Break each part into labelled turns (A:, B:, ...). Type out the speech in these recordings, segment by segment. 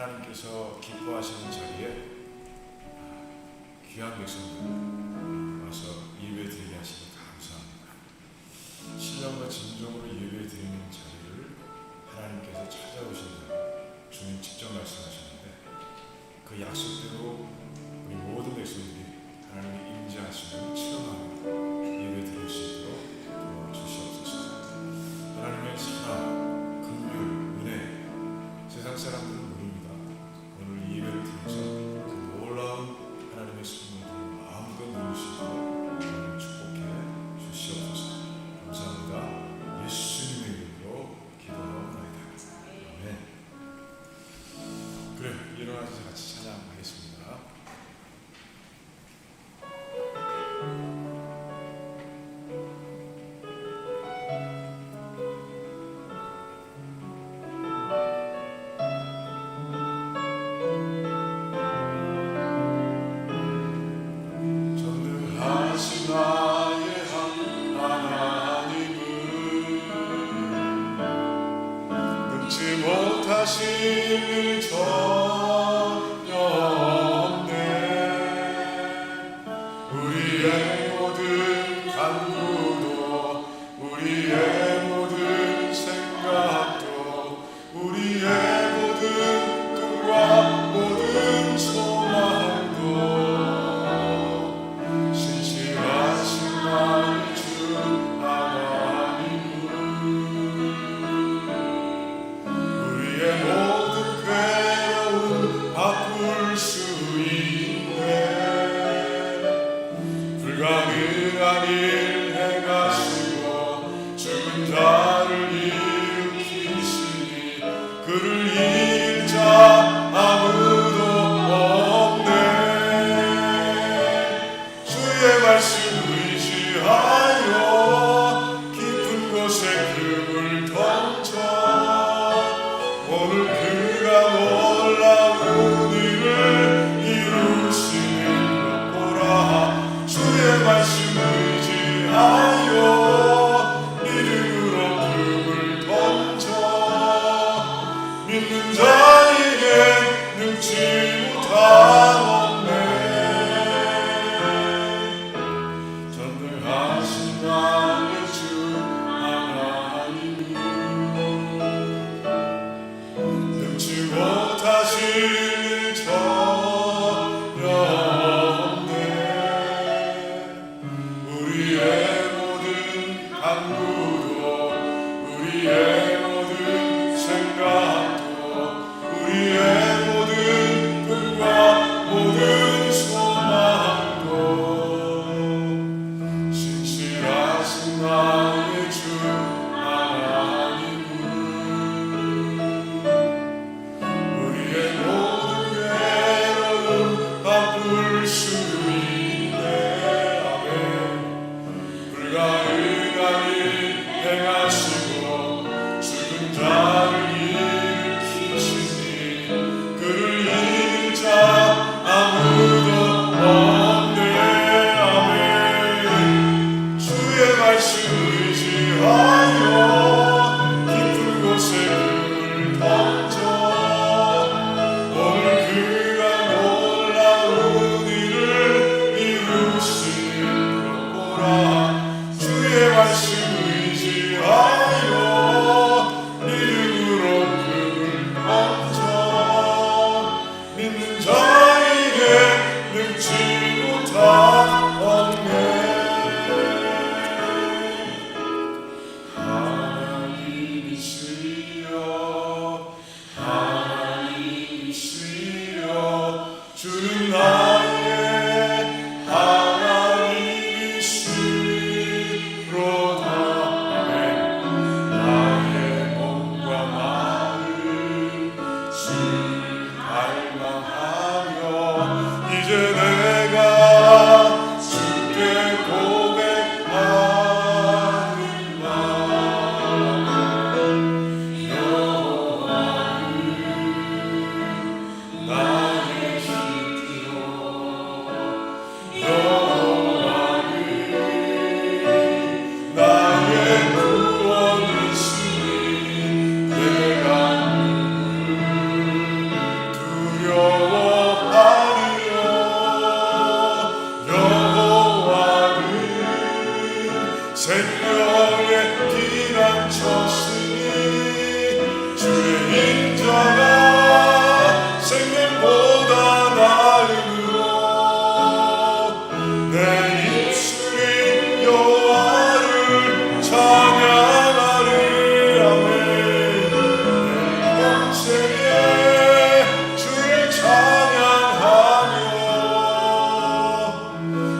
A: 하나님께서 기뻐하시는 자리에 귀한 백성들을 와서 예배드리게 하시니 감사합니다. 신령과 진정으로 예배드리는 자리를 하나님께서 찾아오신다. 주님 직접 말씀하셨는데 그 약속대로 우리 모든 백성들이 하나님의 임재하심을 체험하며 예배드릴 수 있도록 도와주시옵소서. 하나님의 사랑, 긍휼, 은혜, 세상 사람들은 모릅니다. 오늘 이 예배를 통해서 그 놀라운 하나님의 선물들을 마음껏 누릴 수 있도록 하나님 축복해 주시옵소서. 감사합니다. 예수님의 이름으로 기도하옵나이다. 아멘. 그래, 일어나서 같이 찬양하겠습니다.
B: 못하실 전혀 없네. 우리의 모든 간구도 우리의 모든 생각도 우리의 모든 꿈과 모든 소망도 신실하신 나의 주 하나님은 우리의 모든 괴로움 바꿀 수 있네. 불가능한 일 행하시고 죽은 자를 일으키시니 그를 이길 자 아무도 없네. 주의 말씀 의지하여 깊은 곳에 금을 던져 오늘 그가 놀라운 일을 이루시는 것 보라. 주의 말씀 의지하여 믿음으로 금을 던져 믿는 자에게 능치 못하옵네. 전능하신 나의 주 하나님 능치 못하실 전혀 없네. 우리의 모든 간구도 우리의 모든 생각도 우리의 모든 꿈과 모든 소망도 신실하신 나의 주 하나님은 우리의 모든 괴로움 바꿀 수 있네. 아멘. 불가능한 일 행하시고 죽은 자를 일으키시니 그를 이길 자 아무도 없네. 아멘. 주의 말씀 의지하여 깊은 곳에 금을 던져 오늘 그가 놀라운 일을 이루시는 것 보라. 주의 말씀 의지하여 믿음으로 금을 던져 믿는 자에게 능치 못하옵네. 하나님이시여 주는 나의 하나님이시로다. 아멘. 나의 몸과 마음 주를 갈망하며 이제 내가 주께 고백하는 말 여호와는 나의 힘이요 여호와는 나의 구원이시니 내가
A: 평생에 주를 찬양하며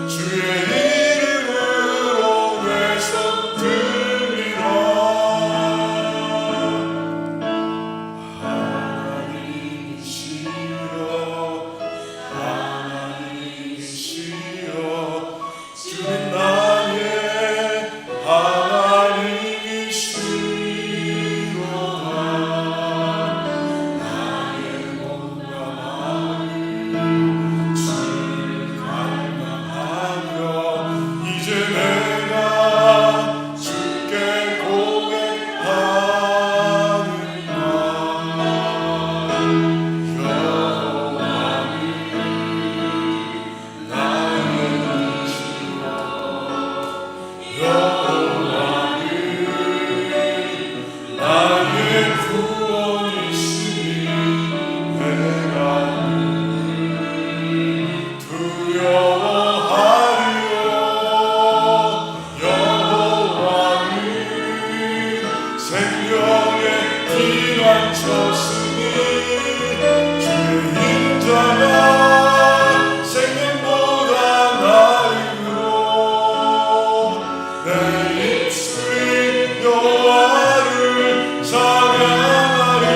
A: 주의 이름으로 내 손 들리라. 하나님이시여 주는 나의 하나님이시로다. 나의 몸과 마음 주를 갈망하며 이제 내가 주께 고백하는가. 나의 구원이시니 내가 두려워하리요. 여호와는 생명의 피난처시니 주의 인자가 생명보다 나으로 내 입술이 여호와를 찬양하리.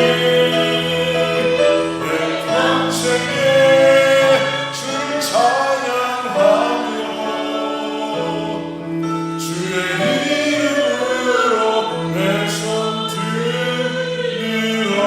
A: 내 평생에 주를 찬양하며 주의 이름으로 내 손 들리라.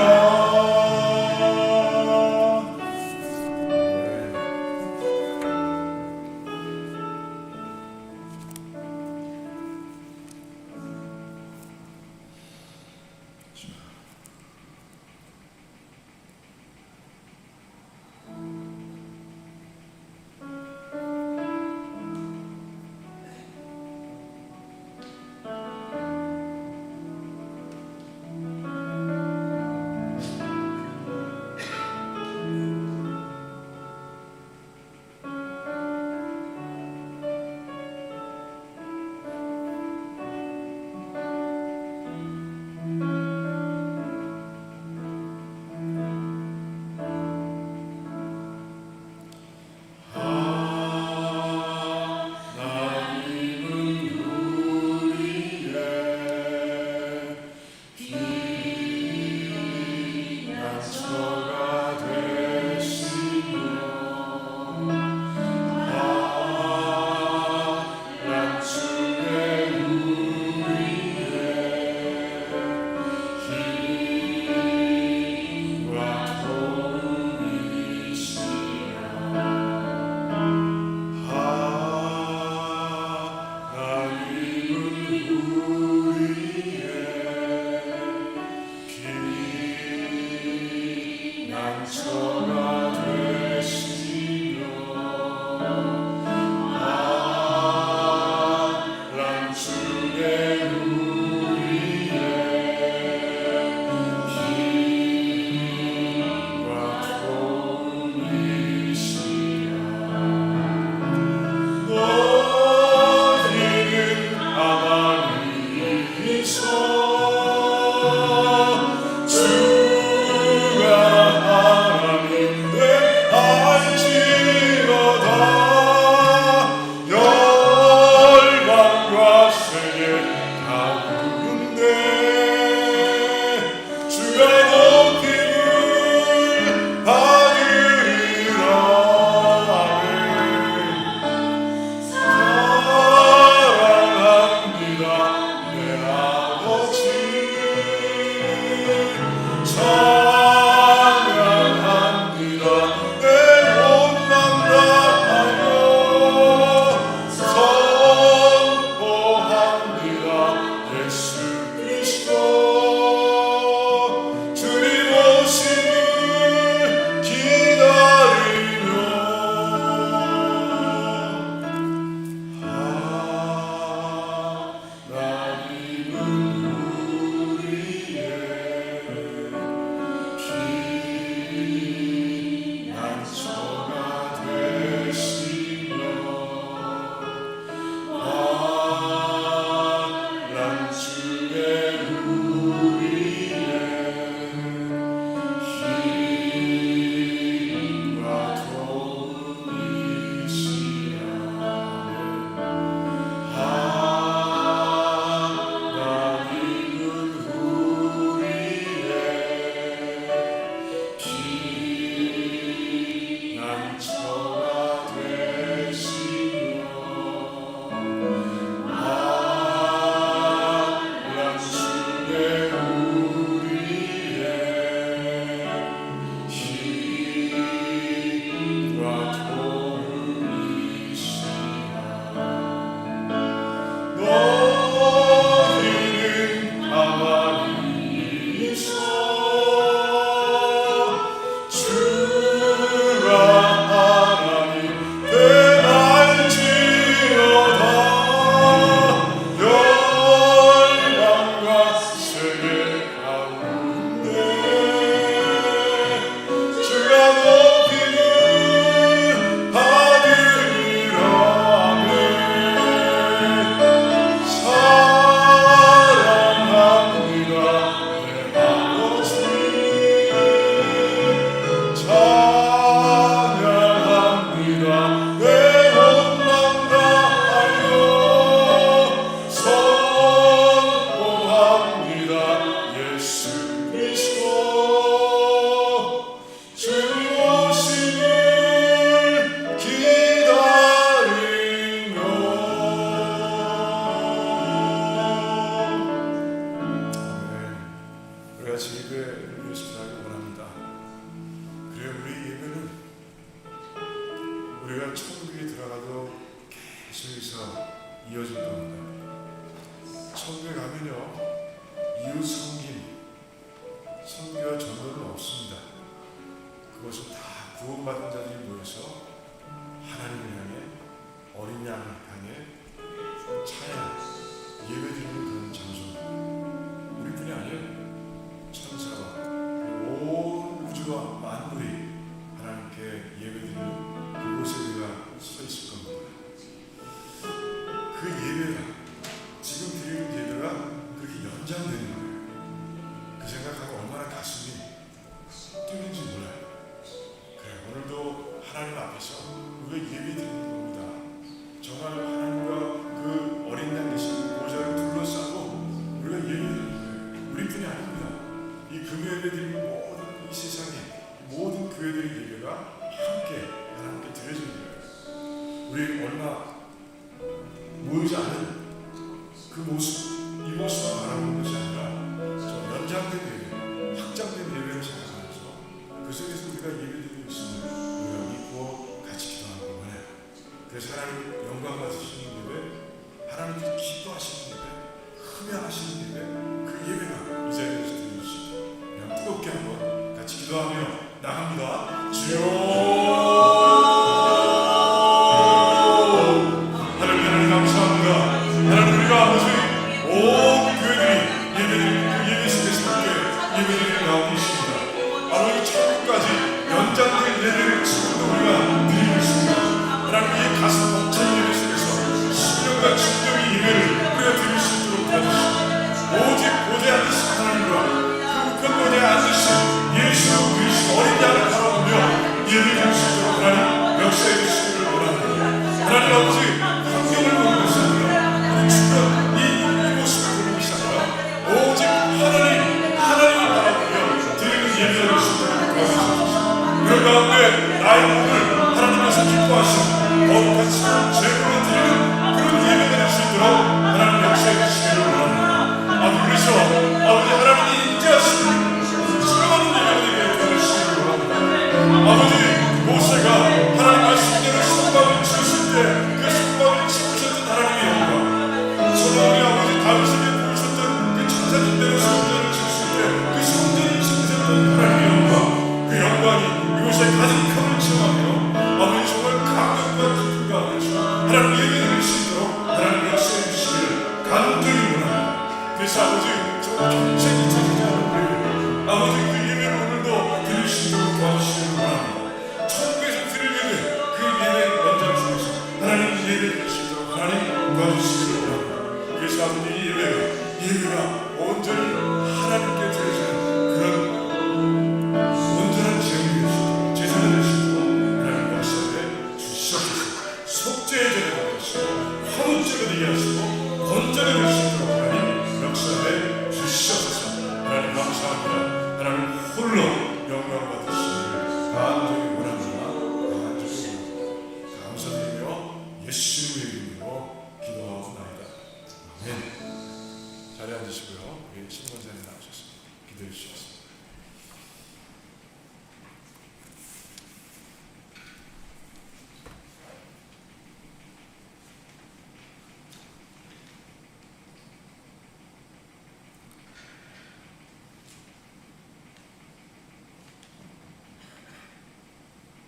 A: 주가 하나님 이어질 겁니다. 천국에 가면요, 이웃 섬김, 선교와 전도는 없습니다. 그것은 다 구원받은 자들이 모여서 하나님을 향해, 어린 양을 향해 찬양, 예배드리는 그런 장소입니다. 우리뿐이 아니에요. 천사와 온 우주와 만물이 하나님께 예배드리는 그곳에 우리가 서 있을 겁니다. 그 예배가, 지금 드리는 예배가 그렇게 연장되는 거예요. 그 생각하고 얼마나 가슴이 뛰는지 몰라요. 그래, 오늘도 하나님 앞에서 우리가 예배드리는 겁니다. 정말 하나님과 그 어린 양 되신 보좌를 둘러싸고 우리가 예배드리는 거예요. 우리뿐이 아닙니다. 이 금요 예배드리는 모든 이 세상의 모든 교회들의 예배가 함께 하나님께 드려지는 거예요. 우리 얼마 모이지 않은 그 모습, 이 모습을 바라보는 것이 아니라 저 연장된 예배, 확장된 예배를 생각하면서 그 속에서 우리가 예배드리고 있음을 우리가 믿고 같이 기도하는 거예요. 그래서 하나님 영광 받으시는 예배, 하나님께서 기도하시는 예배, 흠양하시는 예배, 그 예배가 이 자리에서 드릴 수 있도록 그냥 뜨겁게 한번 같이 기도하며 나갑니다. 주여,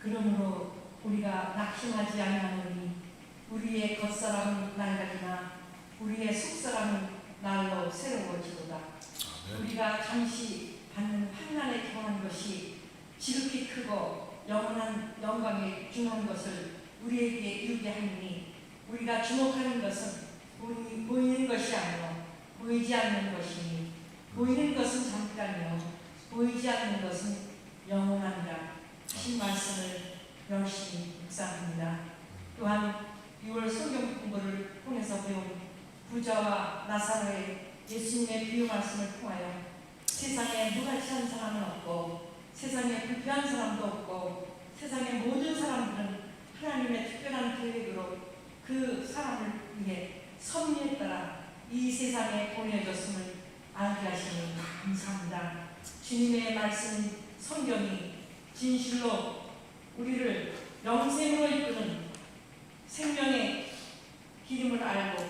C: 그러므로 우리가 낙심하지 아니하노니 우리의 겉사람은 낡아지나 우리의 속사람은 날로 새로워지도다. 우리가 잠시 받는 환난에 경한 것이 지극히 크고 영원한 영광에 중한 것을 우리에게 이루게 하니 우리가 주목하는 것은 보이는 것이 아니요 보이지 않는 것이니 보이는 것은 잠깐이요 보이지 않는 것은 영원하니라 하신 말씀을 열심히 묵상합니다. 또한 6월 성경 공부를 통해서 배운 부자와 나사로의 예수님의 비유 말씀을 통하여 세상에 무가치한 사람은 없고 세상에 불필요한 사람도 없고 세상의 모든 사람들은 하나님의 특별한 계획으로 그 사람을 위해 섭리에 따라 이 세상에 보내졌음을 알게 하시니 감사합니다. 주님의 말씀 성경이 진실로 우리를 영생으로 이끄는 생명의 기름을 알고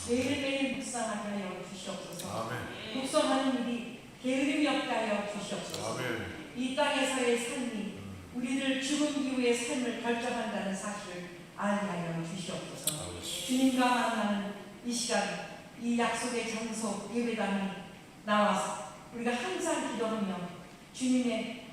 C: 매일매일 묵상하게 하여 주시옵소서.
A: 아멘.
C: 묵상하는 일이 게으름이 없게 하여 주시옵소서.
A: 아멘.
C: 이 땅에서의 삶이 우리들 죽음 이후의 삶을 결정한다는 사실을 알게 하여 주시옵소서. 주님과 만나는 이 시간, 이 약속의 장소 예배당에 나와서 우리가 항상 기도하며 주님의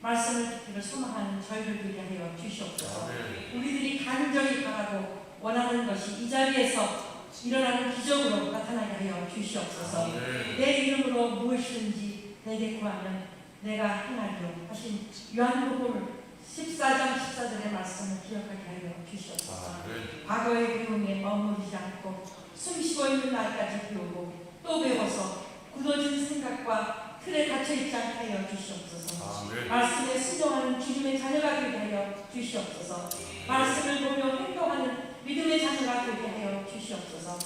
C: 말씀을 듣기를 소망하는 저희를 되게 하여 주시옵소서. 우리들이 간절히 바라고 원하는 것이 이 자리에서 일어나는 기적으로 나타나게 하여 주시옵소서. 내 이름으로 무엇이든지 내게 구하면 내가 행하리요 하신 요한복음 14장 14절의 말씀을 기억하게 하여 주시옵소서. 과거의 배움에 머무르지 않고 숨쉬고 있는 날까지 배우고 또 배워서 굳어진 생각과 틀에 갇혀있지 않게 하여 주시옵소서. 말씀에 순종하는 주님의 자녀가 되게 하여 주시옵소서. 말씀을 보며 행동하는 믿음의 자녀가 되게 하여 주시옵소서.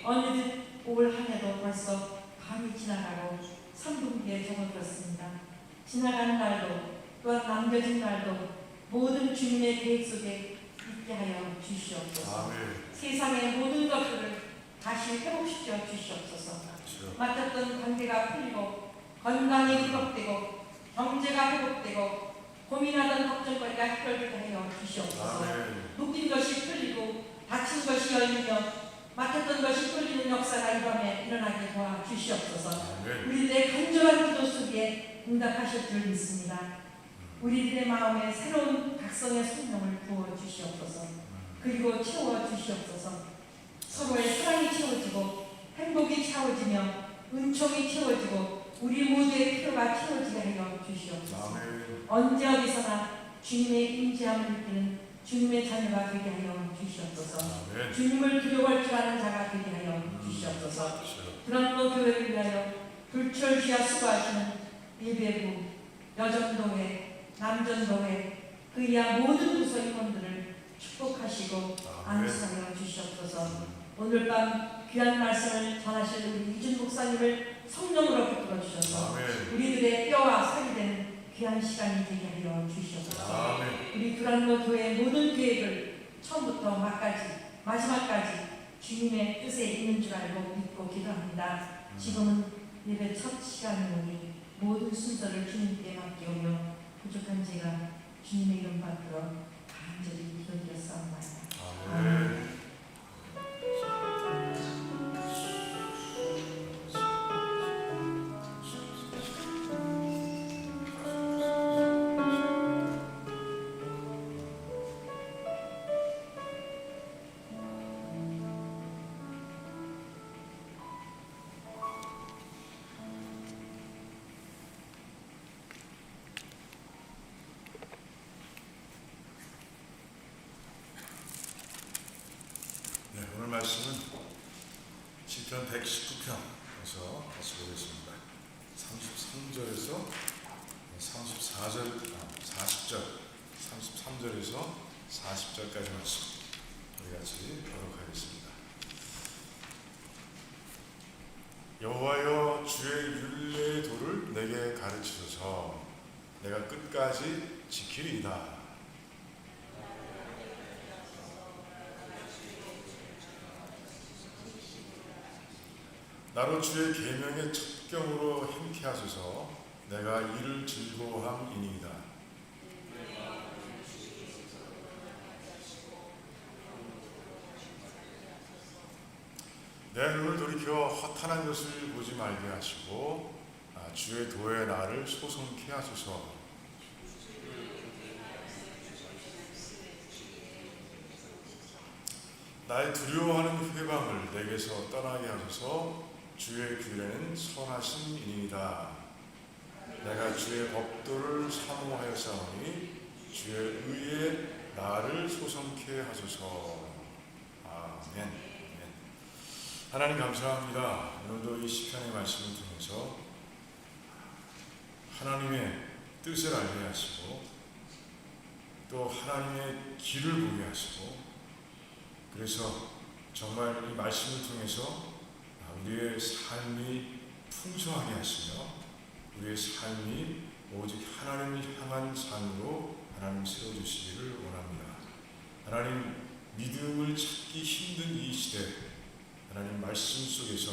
C: 어느덧 올 한 해도 벌써 밤이 지나가고 3분기에 접어들었습니다. 지나가는 날도 또한 남겨진 날도 모든 주님의 계획 속에 있게 하여 주시옵소서. 세상의 모든 것들을 다시 회복시켜 주시옵소서. 맡았던 관계가 풀리고 건강이 회복되고 경제가 회복되고 고민하던 걱정거리가 해결되게 하여 주시옵소서. 묶인 것이 풀리고 닫힌 것이 열리며 맡았던 것이 풀리는 역사가 이 밤에 일어나게 도와 주시옵소서. 우리들의 간절한 기도 속에 응답하실 줄 믿습니다. 우리들의 마음에 새로운 각성의 성령을 부어 주시옵소서. 그리고 채워 주시옵소서. 서로의 사랑이 채워지고 행복이 채워지며 은총이 채워지고 우리 모두의 필요가 채워지게 하여 주시옵소서. 언제 어디서나 주님의 임재함을 느끼는 주님의 자녀가 되게 하여 주시옵소서. 주님을 두려워할 줄 아는 자가 되게 하여 주시옵소서. 드럼로 교회를 위하여 불철주야 수고하시는 예배부, 여전도회, 남전도회 그 이하 모든 부서 임원들을 축복하시고 안수하여 주시옵소서. 오늘 밤 귀한 말씀을 전하실 우리 이준 목사님을 성령으로 붙들어 주셔서 우리들의 뼈와 살이 되는 귀한 시간이 되게 하여 주시옵소서. 우리 두란노 교회의 모든 계획을 처음부터 마지막까지 주님의 뜻에 있는 줄 알고 믿고 기도합니다. 지금은 예배 첫 시간이오니 모든 순서를 주님께 맡기오며 부족한 제가 주님의 이름 받들어 간절히 기도드렸사옵나이다. 아멘.
A: 오늘 말씀은 시편 119편에서 같이 보겠습니다. 33절에서 40절, 33절에서 40절까지 말씀 우리 같이 교독하겠습니다. 여호와여, 주의 율례의 도를 내게 가르치소서. 내가 끝까지 지키리이다. 나로 주의 계명의 첩경으로 행케 하소서. 내가 이를 즐거워함이니이다. 내 눈을 돌이켜 허탄한 것을 보지 말게 하시고 주의 도에 나를 소성케 하소서. 나의 두려워하는 회방을 내게서 떠나게 하소서. 주의 규례는 선하심이니이다. 내가 주의 법도를 사모하였사오니 주의 의에 나를 소성케 하소서. 아멘. 하나님 감사합니다. 오늘도 이 시편의 말씀을 통해서 하나님의 뜻을 알게 하시고 또 하나님의 길을 보게 하시고, 그래서 정말 이 말씀을 통해서 우리의 삶이 풍성하게 하시며 우리의 삶이 오직 하나님을 향한 삶으로 하나님 세워주시기를 원합니다. 하나님, 믿음을 찾기 힘든 이 시대, 하나님 말씀 속에서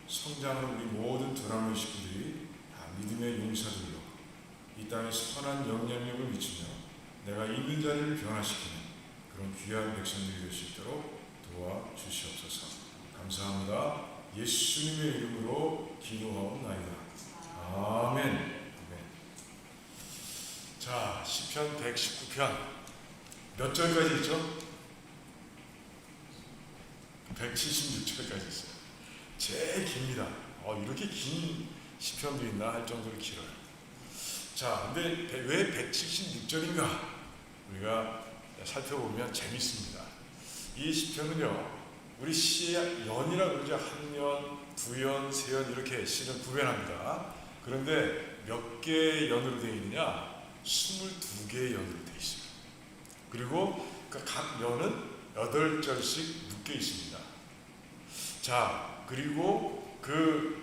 A: 성장하는 우리 모든 도남의 식구들이 다 믿음의 용사들로 이 땅에 선한 영향력을 미치며 내가 있는 자리를 변화시키는 그런 귀한 백성들이 될 수 있도록 도와주시옵소서. 감사합니다. 예수님의 이름으로 기도하옵나이다. 아멘. 아멘. 자, 시편 119편 몇 절까지 있죠? 176절까지 있어요. 제일 깁니다. 이렇게 긴 시편도 있나 할 정도로 길어요. 자, 근데 왜 176절인가? 우리가 살펴보면 재밌습니다. 이 시편은요, 우리 시의 연이라고 그러죠. 한 연, 두 연, 세 연 이렇게 시는 구별합니다. 그런데 몇 개의 연으로 되어 있느냐? 22개의 연으로 되어 있어요. 그리고 각 연은 8절씩 묶여 있습니다. 자, 그리고 그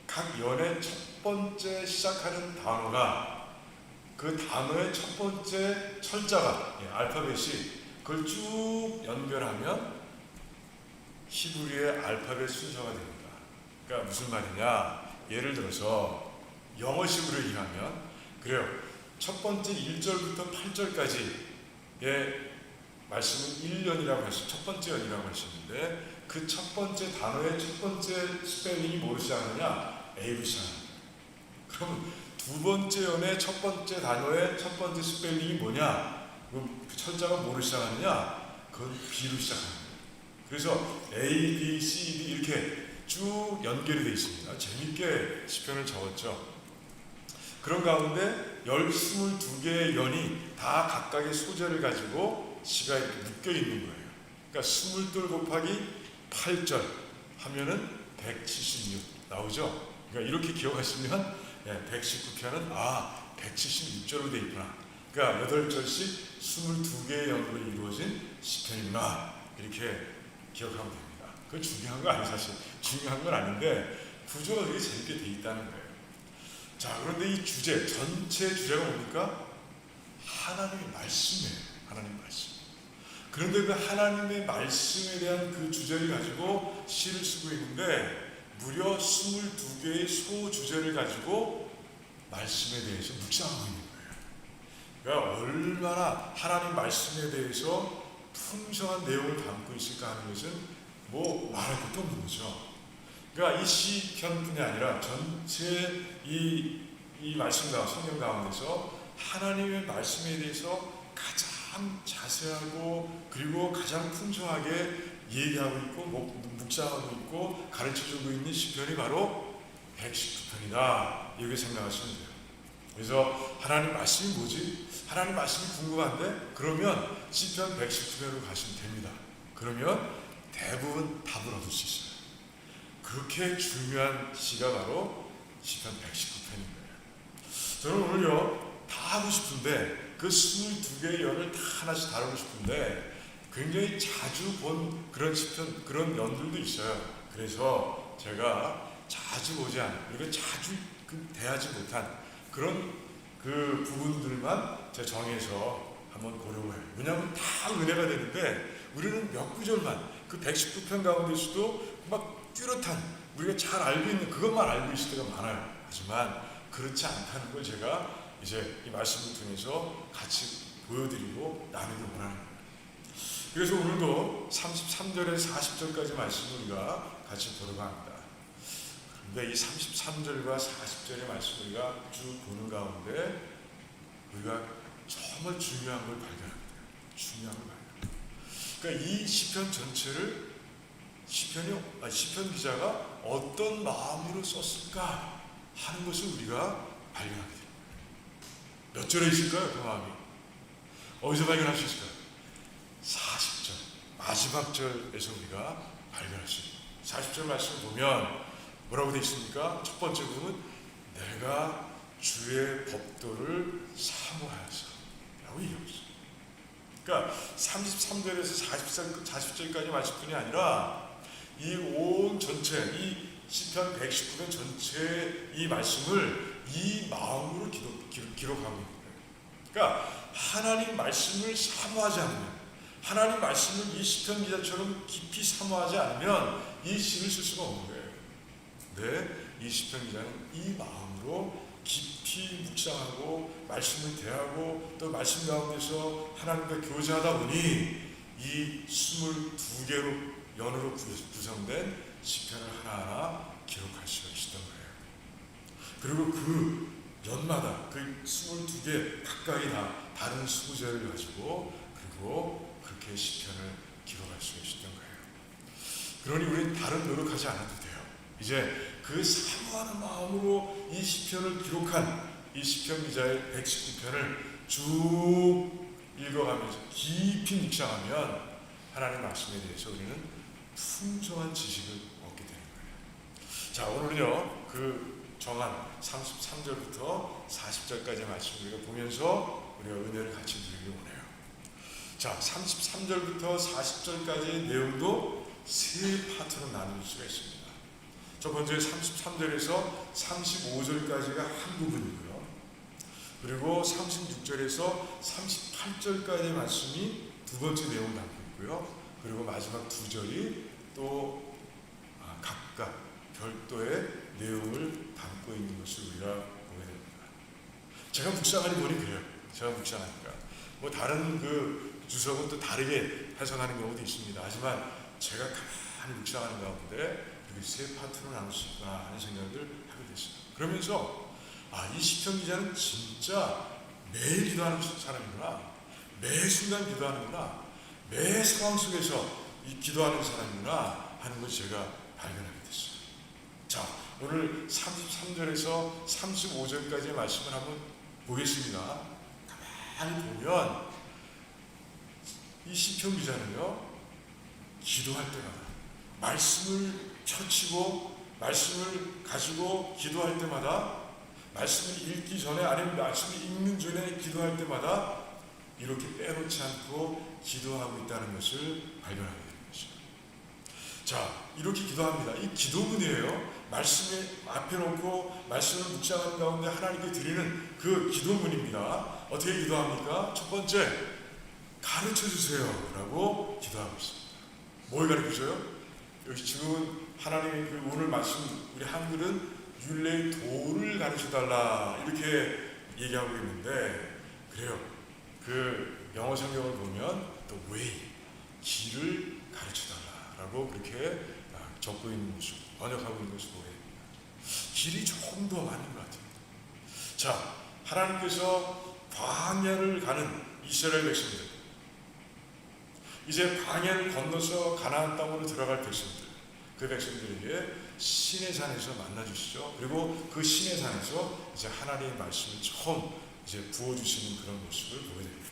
A: 각 연의 첫 번째 시작하는 단어가 그 단어의 첫 번째 철자가 알파벳이 그걸 쭉 연결하면 히브리의 알파벳 순서가 됩니다. 그러니까 무슨 말이냐? 예를 들어서 영어식으로 얘기하면 그래요. 첫 번째 1절부터 8절까지의 말씀은 1년이라고 했어요. 첫 번째 연이라고 하시는데 그 첫 번째 단어의 첫 번째 스펠링이 뭐로 시작하느냐? A로 시작합니다. 그럼 두 번째 연의 첫 번째 단어의 첫 번째 스펠링이 뭐냐? 그 철자가 뭐로 시작하느냐? 그건 B로 시작합니다. 그래서 A, B, C, D 이렇게 쭉 연결이 되어 있습니다. 재밌게 시편을 적었죠. 그런 가운데 22개의 연이 다 각각의 소재를 가지고 시가 이렇게 묶여 있는 거예요. 그러니까 22 곱하기 8절 하면은 176 나오죠. 그러니까 이렇게 기억하시면 119편은 176절로 되어 있구나. 그러니까 8절씩 22개의 연으로 이루어진 시편이구나. 이렇게 기억하면 됩니다. 그건 중요한 거 아니에요. 사실 중요한 건 아닌데 구조가 되게 재밌게 되어 있다는 거예요. 자, 그런데 이 주제, 전체 주제가 뭡니까? 하나님의 말씀이에요. 하나님 말씀. 그런데 그 하나님의 말씀에 대한 그 주제를 가지고 시를 쓰고 있는데 무려 22개의 소주제를 가지고 말씀에 대해서 묵상하고 있는 거예요. 그러니까 얼마나 하나님 말씀에 대해서 풍성한 내용을 담고 있을까 하는 것은 뭐 말할 것도 없는 거죠. 그러니까 이 시편뿐이 아니라 전체 이 말씀 가운데, 성경 가운데서 하나님의 말씀에 대해서 가장 자세하고 그리고 가장 풍성하게 얘기하고 있고 묵상하고 있고 가르쳐주고 있는 시편이 바로 119편이다. 이렇게 생각하시면 돼요. 그래서 하나님 말씀이 뭐지? 하나님 말씀이 궁금한데 그러면 시편 119편으로 가시면 됩니다. 그러면 대부분 답을 얻을 수 있어요. 그렇게 중요한 시가 바로 시편 119편인 거예요. 저는 오늘요 다 하고 싶은데 그 22개의 연을 다 하나씩 다루고 싶은데 굉장히 자주 본 그런 시편, 그런 연들도 있어요. 그래서 제가 자주 보지 않은, 그리고 자주 대하지 못한 그런 그 부분들만 제가 정해서 한번 보려고 해요. 왜냐하면 다 은혜가 되는데 우리는 몇 구절만, 그 119편 가운데서도 막 뚜렷한, 우리가 잘 알고 있는 그것만 알고 있을 때가 많아요. 하지만 그렇지 않다는 걸 제가 이제 이 말씀을 통해서 같이 보여드리고 나누기 원하는 거예요. 그래서 오늘도 33절에서 40절까지 말씀을 우리가 같이 보려고 합니다. 그런데 이 33절과 40절의 말씀을 우리가 쭉 보는 가운데 우리가 정말 중요한 걸 발견합니다. 중요한 걸 발견합니다. 그러니까 이 시편 전체를 시편 기자가 어떤 마음으로 썼을까 하는 것을 우리가 발견하게 됩니다. 몇 절에 있을까요? 그 마음이 어디서 발견할 수 있을까요? 40절 마지막 절에서 우리가 발견할 수 있습니다. 40절 말씀을 보면 뭐라고 되어 있습니까? 첫 번째 부분, 내가 주의 법도를 사모하여서 라고 얘기하고 있어요. 그러니까 33절에서 40절까지 말씀뿐이 아니라 이 온 전체, 이 시편 119편 전체 이 말씀을 이 마음으로 기록하고 있는 거예요. 그러니까 하나님 말씀을 사모하지 않으면, 하나님 말씀을 이 시편 기자처럼 깊이 사모하지 않으면 이 시를 쓸 수가 없는 거예요. 네, 이 시편 기자는 이 마음으로 깊이 묵상하고 말씀을 대하고 또 말씀 가운데서 하나님과 교제하다 보니 이 22개로 연으로 구성된 시편을 하나하나 기록할 수가 있었던 거예요. 그리고 그 연마다 그 22개 각각이 다 다른 수구절을 가지고 그리고 그렇게 시편을 기록할 수가 있었던 거예요. 그러니 우리는 다른 노력하지 않아도 돼요. 이제 그 사모하는 마음으로 이 시편을 기록한 이 시편 기자의 119편을 쭉 읽어가면서 깊이 묵상하면 하나님의 말씀에 대해서 우리는 풍성한 지식을 얻게 되는 거예요. 자, 오늘은요 그 정한 33절부터 40절까지의 말씀을 우리가 보면서 우리가 은혜를 같이 누리기 원해요. 자, 33절부터 40절까지의 내용도 세 파트로 나눌 수가 있습니다. 첫 번째 33절에서 35절까지가 한 부분이고요. 그리고 36절에서 38절까지의 말씀이 두 번째 내용을 담고 있고요. 그리고 마지막 두 절이 또 각각 별도의 내용을 담고 있는 것을 우리가 보게 됩니다. 제가 묵상하니 보니 그래요. 제가 묵상하니까 뭐 다른 그 주석은 또 다르게 해석하는 경우도 있습니다. 하지만 제가 가만히 묵상하는 가운데 이렇게 세 파트로 나눌 수 있구나 하는 생각을 하게 됐습니다. 그러면서 이 시편 기자는 진짜 매일 기도하는 사람이구나, 매 순간 기도하는구나, 매 상황 속에서 이 기도하는 사람이구나 하는 것을 제가 발견하게 됐어요. 자, 오늘 33절에서 35절까지의 말씀을 한번 보겠습니다. 가만히 보면 이 시편 기자는요 기도할 때마다 말씀을 펼치고 말씀을 가지고 기도할 때마다 말씀을 읽기 전에 아니면 말씀을 읽는 전에 기도할 때마다 이렇게 빼놓지 않고 기도하고 있다는 것을 발견하게 되는 것이죠. 자, 이렇게 기도합니다. 이 기도문이에요. 말씀에 앞에 놓고 말씀을 묵상하는 가운데 하나님께 드리는 그 기도문입니다. 어떻게 기도합니까? 첫 번째, 가르쳐 주세요 라고 기도하고 있습니다. 뭘 가르쳐 줘요? 여기 지금 하나님의 그 오늘 말씀, 우리 한글은 율례의 도를 가르쳐 달라 이렇게 얘기하고 있는데, 그래요. 그 영어 성경을 보면 the way, 길을 가르쳐 달라라고 그렇게 적고 있는 모습, 번역하고 있는 것을 보게 됩니다. 길이 조금 더 맞는 것 같아요. 자, 하나님께서 광야를 가는 이스라엘 백성들, 이제 광야를 건너서 가나안 땅으로 들어갈 백성들, 그 백성들에게 시내산에서 만나주시죠. 그리고 그 시내산에서 이제 하나님의 말씀을 처음 이제 부어주시는 그런 모습을 보게 됩니다.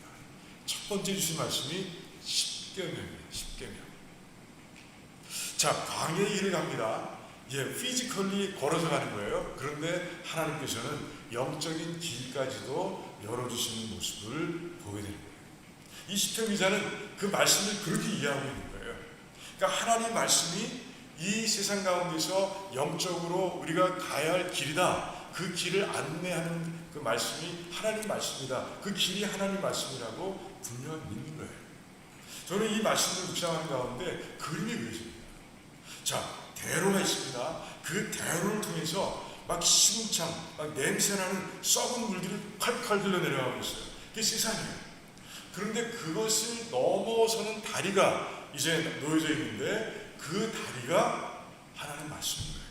A: 첫 번째 주신 말씀이 십계명입니다. 십계명. 자, 광야의 길을 갑니다. 피지컬리 걸어서 가는 거예요. 그런데 하나님께서는 영적인 길까지도 열어주시는 모습을 보게 되는 거예요. 이 시편 기자는 그 말씀을 그렇게 이해하고 있는 거예요. 그러니까 하나님의 말씀이 이 세상 가운데서 영적으로 우리가 가야 할 길이다. 그 길을 안내하는 그 말씀이 하나님 말씀이다. 그 길이 하나님 말씀이라고 분명히 믿는 거예요. 저는 이 말씀을 묵상하는 가운데 그림이 그려집니다. 자, 대로가 있습니다. 그 대로를 통해서 막 시궁창, 막 냄새나는 썩은 물들이 칼칼 흘러내려가고 있어요. 그게 세상이에요. 그런데 그것을 넘어서는 다리가 이제 놓여져 있는데 그 다리가 하나님 말씀인 거예요.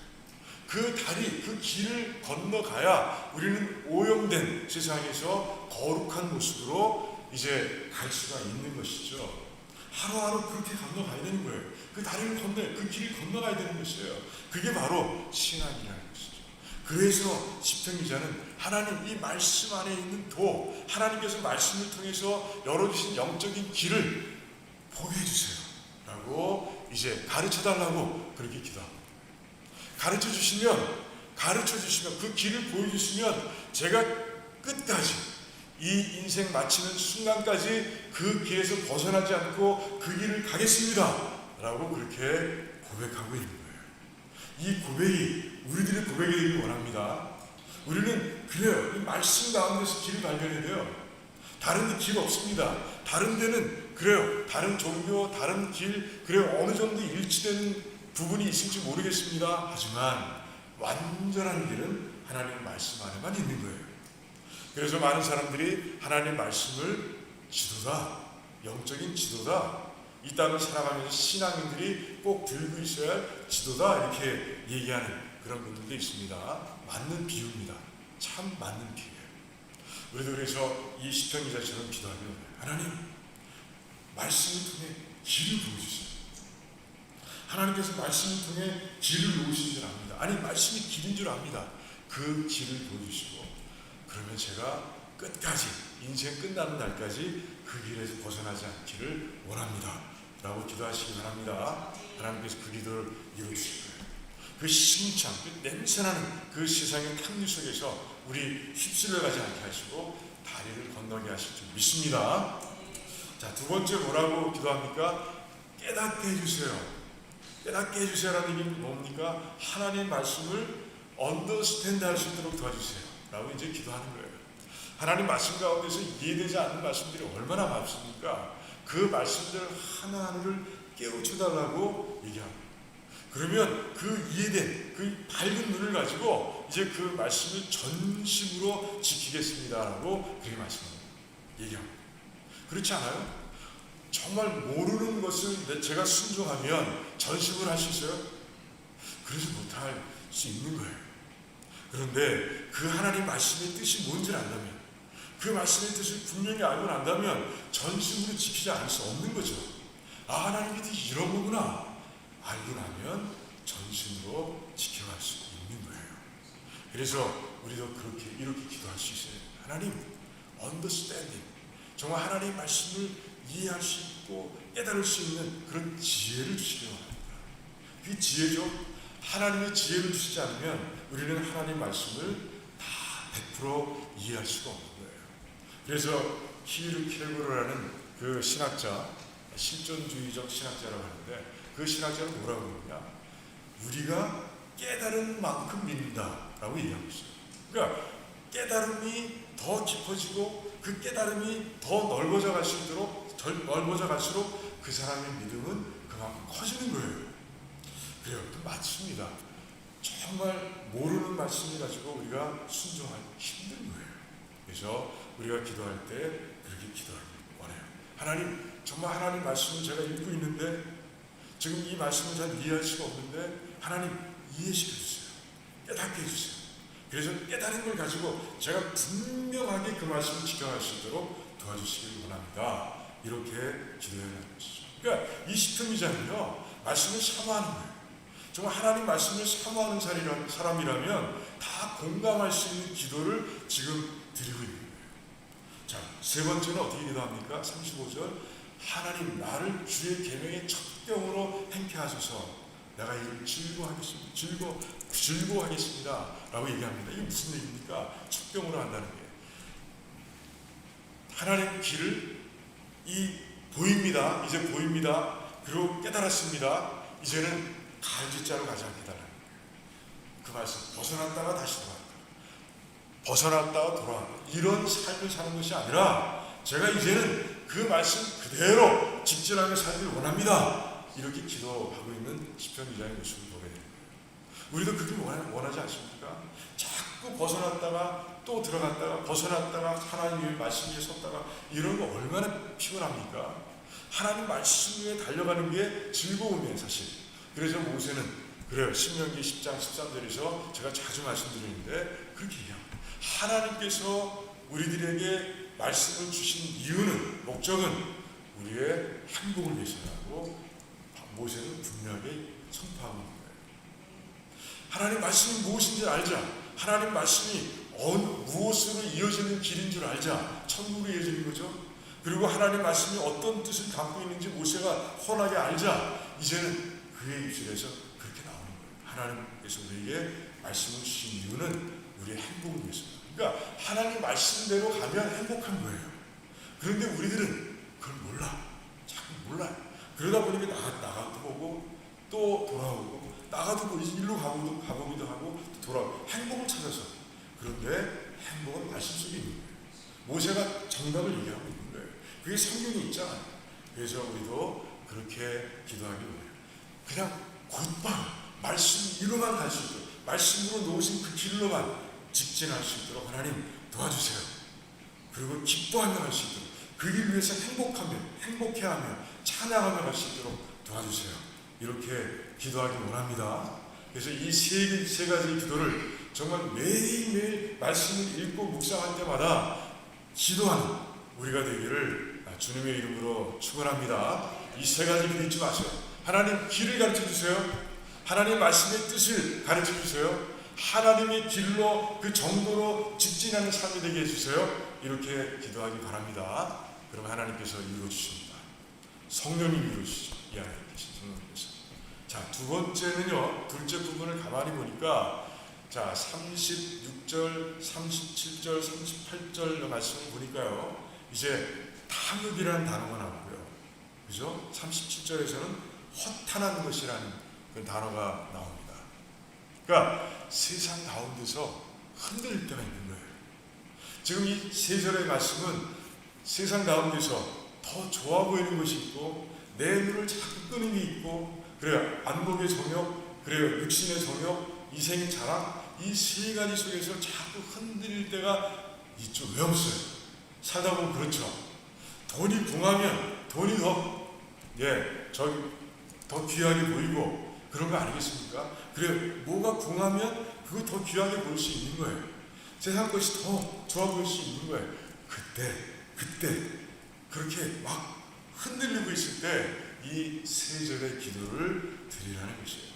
A: 그 다리, 그 길을 건너가야 우리는 오염된 세상에서 거룩한 모습으로 이제 갈 수가 있는 것이죠. 하루하루 그렇게 건너가야 되는 거예요. 그 다리를 그 길을 건너가야 되는 것이에요. 그게 바로 신앙이라는 것이죠. 그래서 시편 기자는 하나님 이 말씀 안에 있는 도, 하나님께서 말씀을 통해서 열어주신 영적인 길을 보게 해주세요 라고 이제 가르쳐달라고 그렇게 기도합니다. 가르쳐주시면 그 길을 보여주시면 제가 끝까지 이 인생 마치는 순간까지 그 길에서 벗어나지 않고 그 길을 가겠습니다 라고 그렇게 고백하고 있는 거예요. 이 고백이 우리들의 고백이 되길 원합니다. 우리는 그래요. 이 말씀 가운데서 길을 발견해야 돼요. 다른 길 없습니다. 다른 데는 그래요. 다른 종교, 다른 길, 그래요. 어느 정도 일치되는 부분이 있을지 모르겠습니다. 하지만 완전한 길은 하나님의 말씀 안에만 있는 거예요. 그래서 많은 사람들이 하나님의 말씀을 지도다, 영적인 지도다, 이 땅을 살아가면서 신앙인들이 꼭 들고 있어야 할 지도다 이렇게 얘기하는 그런 분들도 있습니다. 맞는 비유입니다. 참 맞는 비유예요. 우리도 그래서 이 시편 기자처럼 기도하면 하나님 말씀을 통해 길을 보여주세요. 하나님께서 말씀을 통해 길을 놓으신 줄 압니다. 아니 말씀이 길인 줄 압니다. 그 길을 보여주시고 그러면 제가 끝까지 인생 끝나는 날까지 그 길에서 벗어나지 않기를 원합니다 라고 기도하시기 바랍니다. 하나님께서 그 기도를 이루실 거예요. 그 심창, 그 냄새나는 그 세상의 탕류 속에서 우리 휩쓸려 가지 않게 하시고 다리를 건너게 하실 줄 믿습니다. 자, 두 번째 뭐라고 기도합니까? 깨닫게 해주세요. 깨닫게 해주세요라는 얘기는 뭡니까? 하나님의 말씀을 언더스탠드 할 수 있도록 도와주세요 라고 이제 기도하는 거예요. 하나님 말씀 가운데서 이해되지 않는 말씀들이 얼마나 많습니까? 그 말씀들 하나하나를 깨우쳐달라고 얘기합니다. 그러면 그 이해된 그 밝은 눈을 가지고 이제 그 말씀을 전심으로 지키겠습니다라고 그렇게 말씀합니다. 얘기합니다. 그렇지 않아요? 정말 모르는 것을 제가 순종하면 전심으로 할 수 있어요? 그러지 못할 수 있는 거예요. 그런데 그 하나님 말씀의 뜻이 뭔지를 안다면, 그 말씀의 뜻을 분명히 알고 난다면 전심으로 지키지 않을 수 없는 거죠. 아, 하나님의 뜻이 이런 거구나 알고 나면 전심으로 지켜갈 수 있는 거예요. 그래서 우리도 이렇게 기도할 수 있어요. 하나님, understanding, 정말 하나님의 말씀을 이해할 수 있고 깨달을 수 있는 그런 지혜를 주시기 바랍니다. 그 지혜죠. 하나님의 지혜를 주시지 않으면 우리는 하나님 말씀을 다 100% 이해할 수가 없는 거예요. 그래서 히르 켈고르라는 그 신학자, 실존주의적 신학자라고 하는데 그 신학자는 뭐라고 그러냐? 우리가 깨달은 만큼 믿는다라고 얘기하고 있어요. 그러니까 깨달음이 더 깊어지고 그 깨달음이 더 넓어져 갈수록 그 사람의 믿음은 그만큼 커지는 거예요. 그래요. 맞습니다. 정말 모르는 말씀을 가지고 우리가 순종하기 힘든 거예요. 그래서 우리가 기도할 때 그렇게 기도하기 원해요. 하나님, 정말 하나님 말씀을 제가 읽고 있는데 지금 이 말씀을 잘 이해할 수가 없는데 하나님 이해시켜 주세요. 깨닫게 해주세요. 그래서 깨달은 걸 가지고 제가 분명하게 그 말씀을 지켜갈 수 있도록 도와주시길 원합니다. 이렇게 기도해야 하는 것이죠. 그러니까 이 시편 기자는요, 말씀을 사모하는 거예요. 정말 하나님 말씀을 사모하는 사람이라면 다 공감할 수 있는 기도를 지금 드리고 있는 거예요. 자, 세 번째는 어떻게 기도합니까? 35절, 하나님 나를 주의 계명의 첩경으로 행케 하소서. 내가 이를 즐거워하겠습니다 라고 얘기합니다. 이게 무슨 얘기입니까? 첩경으로 한다는 게 하나님 길을 보입니다. 이제 보입니다. 그리고 깨달았습니다. 이제는 갈짓자로 가지 않게 달라는 거예요. 그 말씀 벗어났다가 다시 돌아왔다, 벗어났다가 돌아왔다, 이런 삶을 사는 것이 아니라 제가 이제는 그 말씀 그대로 직진하게 살길 원합니다. 이렇게 기도하고 있는 시편 기자의 모습을 보게 됩니다. 우리도 그렇게 원하지 않습니까? 자꾸 벗어났다가 또 들어갔다가 벗어났다가 하나님의 말씀 위에 섰다가 이런 거 얼마나 피곤합니까? 하나님 말씀 위에 달려가는 게 즐거움이에요, 사실. 그래서 모세는 그래요. 신명기 10장 13절에서 제가 자주 말씀드리는데 그렇게 얘기합니다. 하나님께서 우리들에게 말씀을 주신 이유는, 목적은 우리의 행복을 위해서라고 모세는 분명하게 선포하고 있는 거예요. 하나님 말씀이 무엇인지 알자. 하나님 말씀이 무엇으로 이어지는 길인 줄 알자. 천국으로 이어지는 거죠. 그리고 하나님 말씀이 어떤 뜻을 담고 있는지 모세가 훤하게 알자. 이제는 그의 입술에서 그렇게 나오는 거예요. 하나님께서 우리에게 말씀을 주신 이유는 우리의 행복을 위해서다. 그러니까 하나님 말씀대로 가면 행복한 거예요. 그런데 우리들은 그걸 몰라. 자꾸 몰라요. 그러다 보니까 나가도 보고 또 돌아오고 나가도 보고 일로 가보기도 하고 또 돌아오고 행복을 찾아서. 그런데 행복은 말씀 속에 있는 거예요. 모세가 정답을 얘기하고 있는 거예요. 그게 성경에 있잖아요. 그래서 우리도 그렇게 기도하기 원해요. 그냥 곧바로 말씀으로만 갈 수 있도록, 말씀으로 놓으신 그 길로만 직진할 수 있도록 하나님 도와주세요. 그리고 기뻐하며 갈 수 있도록, 그 길 위해서 행복해하며 찬양하며 갈 수 있도록 도와주세요. 이렇게 기도하기 원합니다. 그래서 이 세 가지 기도를 정말 매일매일 말씀을 읽고 묵상할 때마다 기도하는 우리가 되기를 주님의 이름으로 축원합니다. 이 세 가지 기도 잊지 마세요. 하나님 길을 가르쳐 주세요. 하나님 말씀의 뜻을 가르쳐 주세요. 하나님의 길로 그 정도로 직진하는 삶이 되게 해주세요. 이렇게 기도하기 바랍니다. 그럼 하나님께서 이루어 주십니다. 성령님 이루어 주시죠. 이 안에 계신 성령님께서. 자, 두 번째는요, 둘째 부분을 가만히 보니까, 자, 36절, 37절, 38절 말씀을 보니까요, 이제 탐욕이라는 단어가 나오고요. 그죠? 37절에서는 허탄한 것이라는 그 단어가 나옵니다. 그러니까 세상 가운데서 흔들릴 때가 있는 거예요. 지금 이 세 절의 말씀은 세상 가운데서 더 좋아 보이는 것이 있고, 내 눈을 자꾸 끄는 게 있고, 그래요, 안목의 정욕, 그래요, 육신의 정욕, 이생의 자랑, 이 세 가지 속에서 자꾸 흔들릴 때가 있죠. 왜 없어요? 살다 보면 그렇죠. 돈이 궁하면 돈이 더 귀하게 보이고 그런 거 아니겠습니까? 그래, 뭐가 궁하면 그거 더 귀하게 보일 수 있는 거예요. 세상 것이 더 좋아 보일 수 있는 거예요. 그때 그렇게 막 흔들리고 있을 때 이 세 절의 기도를 드리라는 것이에요.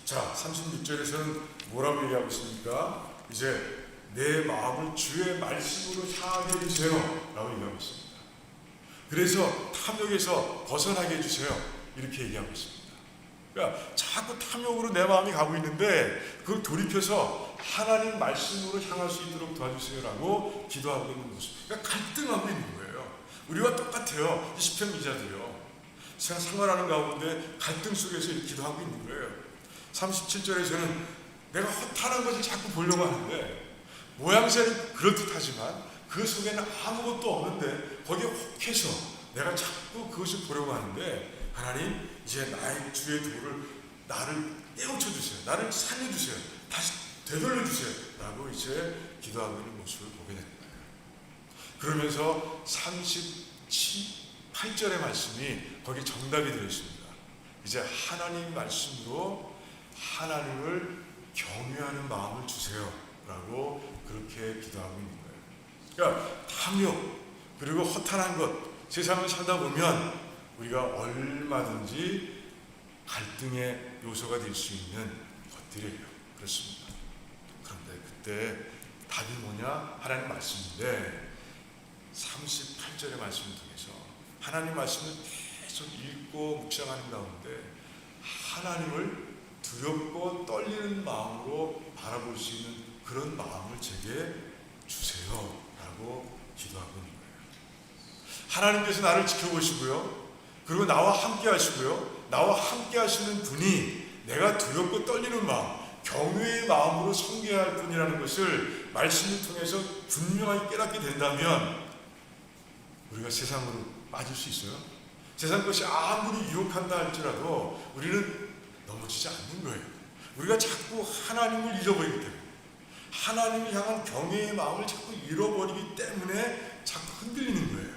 A: 자, 36절에서는 뭐라고 얘기하고 있습니까? 이제 내 마음을 주의 말씀으로 향하게 해주세요 라고 얘기하고 있습니다. 그래서 탐욕에서 벗어나게 해주세요 이렇게 얘기하고 있습니다. 그러니까 자꾸 탐욕으로 내 마음이 가고 있는데 그걸 돌이켜서 하나님 말씀으로 향할 수 있도록 도와주세요라고 기도하고 있는 모습. 그러니까 갈등하고 있는 거예요. 우리와 똑같아요. 시편 기자들요. 세상 생활하는 가운데 갈등 속에서 기도하고 있는 거예요. 37절에서는 내가 허탄한 것을 자꾸 보려고 하는데 모양새는 그럴듯하지만 그 속에는 아무것도 없는데 거기에 혹해서 내가 자꾸 그것을 보려고 하는데 하나님 이제 나의 주의 도를 나를 떼어쳐 주세요. 나를 살려주세요. 다시 되돌려 주세요 라고 이제 기도하고 있는 모습을 보게 되는 거예요. 그러면서 38절의 말씀이 거기 정답이 들어있습니다. 이제 하나님 말씀으로 하나님을 경외하는 마음을 주세요 라고 그렇게 기도하고 있는 거예요. 그러니까 탐욕 그리고 허탄한 것 세상을 살다 보면 우리가 얼마든지 갈등의 요소가 될 수 있는 것들이에요. 그렇습니다. 그런데 그때 답이 뭐냐? 하나님 말씀인데 38절의 말씀을 통해서 하나님 말씀을 계속 읽고 묵상하는 가운데 하나님을 두렵고 떨리는 마음으로 바라볼 수 있는 그런 마음을 제게 주세요 라고 기도하고 있는 거예요. 하나님께서 나를 지켜보시고요, 그리고 나와 함께 하시고요, 나와 함께 하시는 분이 내가 두렵고 떨리는 마음, 경외의 마음으로 섬겨야 할 분이라는 것을 말씀을 통해서 분명하게 깨닫게 된다면 우리가 세상으로 빠질 수 있어요? 세상 것이 아무리 유혹한다 할지라도 우리는 넘어지지 않는 거예요. 우리가 자꾸 하나님을 잃어버리기 때문에, 하나님을 향한 경외의 마음을 자꾸 잃어버리기 때문에 자꾸 흔들리는 거예요.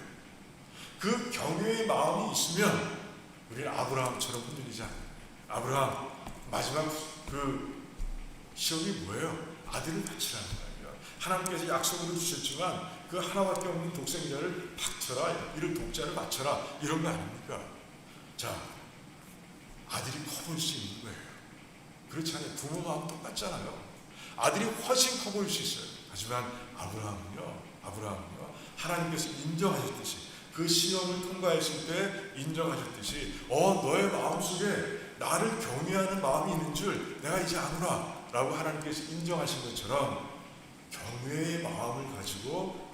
A: 그 경외의 마음이 있으면 우리는 아브라함처럼 흔들리지 않아요. 아브라함 마지막 그 시험이 뭐예요? 아들을 바치라는 거예요. 하나님께서 약속으로 주셨지만 그 하나밖에 없는 독생자를 바쳐라, 이를 독자를 바쳐라, 이런 거 아닙니까? 자, 아들이 커 보일 수 있는 거예요. 그렇지 않아요? 부모 마음 똑같잖아요. 아들이 훨씬 커 보일 수 있어요. 하지만 아브라함은요 하나님께서 인정하셨듯이 그 시험을 통과했을 때 인정하셨듯이 너의 마음속에 나를 경외하는 마음이 있는 줄 내가 이제 아노라 라고 하나님께서 인정하신 것처럼 경외의 마음을 가지고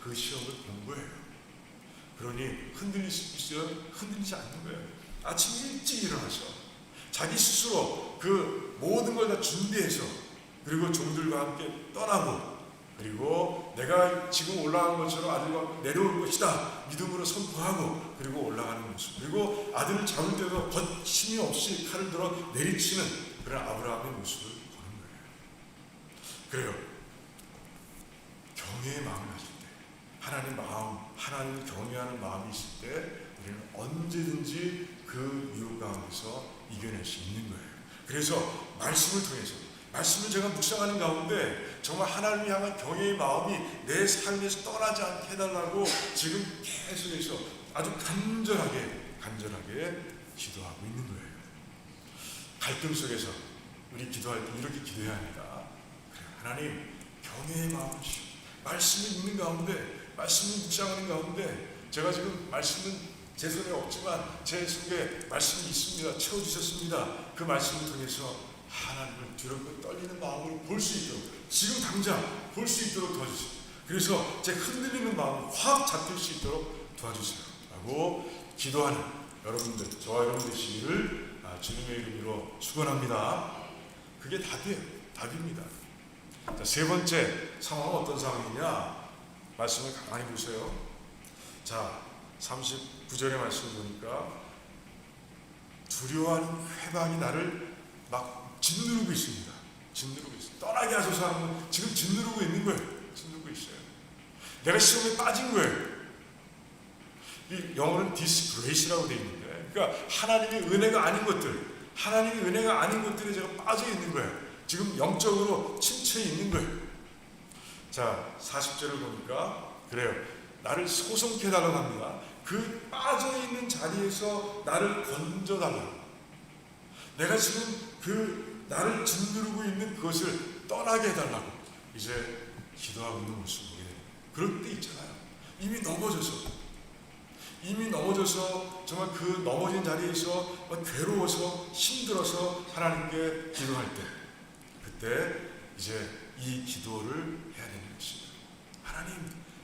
A: 그 시험을 본 거예요. 그러니 흔들릴 수 있어요? 흔들리지 않는 거예요. 아침 일찍 일어나서 자기 스스로 그 모든 걸 다 준비해서 그리고 종들과 함께 떠나고 그리고 내가 지금 올라간 것처럼 아들과 내려올 것이다 믿음으로 선포하고 그리고 올라가는 모습, 그리고 아들을 잡을 때도 거침이 없이 칼을 들어 내리치는 그런 아브라함의 모습을 보는 거예요. 그래요. 경외의 마음을 가질 때, 하나님 마음, 하나님을 경외하는 마음이 있을 때 우리는 언제든지 그 유혹 가운데서 이겨낼 수 있는 거예요. 그래서 말씀을 통해서, 말씀을 제가 묵상하는 가운데 정말 하나님을 향한 경외의 마음이 내 삶에서 떠나지 않게 해달라고 지금 계속해서 아주 간절하게 기도하고 있는 거예요. 갈등 속에서 우리 기도할 때 이렇게 기도해야 합니다. 하나님, 경외의 마음을 주시고 말씀을 읽는 가운데, 말씀을 묵상하는 가운데, 제가 지금 말씀은 제 손에 없지만 제 속에 말씀이 있습니다. 채워주셨습니다. 그 말씀을 통해서 하나님을 두렵고 떨리는 마음으로 볼 수 있도록, 지금 당장 볼 수 있도록 도와주세요. 그래서 제 흔들리는 마음을 확 잡힐 수 있도록 도와주세요 라고 기도하는 여러분들, 저와 여러분 되시기를 주님의 이름으로 축원합니다. 그게 답입니다. 자, 세 번째 상황은 어떤 상황이냐? 말씀을 가만히 보세요. 자, 39절의 말씀을 보니까 두려워하는 회방이 나를 막 짓누르고 있습니다. 짓누르고 있어요. 떠나게 하소서 하는 건 지금 짓누르고 있는 거예요. 짓누르고 있어요. 내가 시험에 빠진 거예요. 이 영어는 disgrace라고 되어 있는데, 그러니까 하나님의 은혜가 아닌 것들, 하나님의 은혜가 아닌 것들에 제가 빠져 있는 거예요. 지금 영적으로 침체해 있는 거예요. 자, 40절을 보니까 그래요. 나를 소송케 해달라고 합니다. 그 빠져있는 자리에서 나를 건져달라고. 내가 지금 그 나를 짓누르고 있는 그것을 떠나게 해달라고 이제 기도하고 있는 모습을 보게 됩니다. 그럴 때 있잖아요. 이미 넘어져서 정말 그 넘어진 자리에서 괴로워서 힘들어서 하나님께 기도할 때, 그때 이제 이 기도를 해야 되는 것입니다.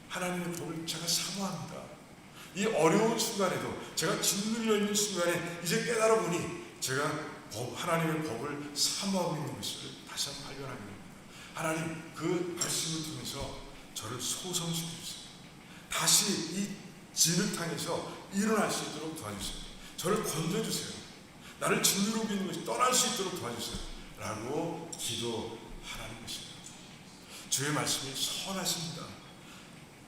A: 하나님의 법을 제가 사모합니다. 이 어려운 순간에도, 제가 짓눌려 있는 순간에 이제 깨달아 보니 제가 하나님의 법을 사모하고 있는 것을 다시 한번 발견하게 됩니다. 하나님, 그 말씀을 통해서 저를 소성시켜 주세요. 다시 이 진흙탕에서 일어날 수 있도록 도와주세요. 저를 건져주세요. 나를 짓누르고 있는 것이 떠날 수 있도록 도와주세요 라고 기도하라는 것입니다. 주의 말씀이 선하십니다.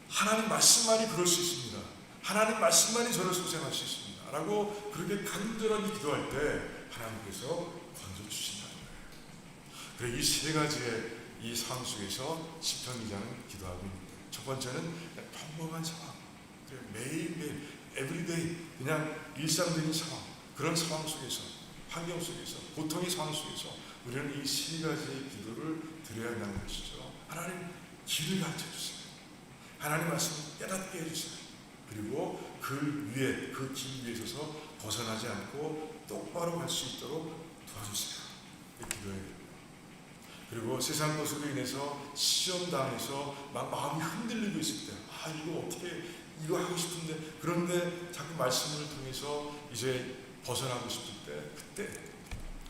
A: 하나님 말씀만이 그럴 수 있습니다. 하나님 말씀만이 저를 소생할 수 있습니다 라고 그렇게 간절하게 기도할 때 하나님께서 건져주신다는 거예요. 그래, 이 세 가지의 이 상황 속에서 시편 기자는 기도하고 있는 거예요. 첫 번째는 평범한 상황, 매일매일 에브리데이 그냥 일상적인 상황, 그런 상황 속에서, 환경 속에서, 보통의 상황 속에서 우리는 이 세 가지의 기도를 드려야 한다는 것이죠. 하나님, 길을 가르쳐주세요. 하나님 말씀을 깨닫게 해주세요. 그리고 그 위에, 그 길 위에 서서 벗어나지 않고 똑바로 갈 수 있도록 도와주세요. 기도해야 됩니다. 그리고 세상 것으로 인해서 시험당해서 막 마음이 흔들리고 있을 때, 이거 어떻게, 이거 하고 싶은데, 그런데 자꾸 말씀을 통해서 이제 벗어나고 싶을 때, 그때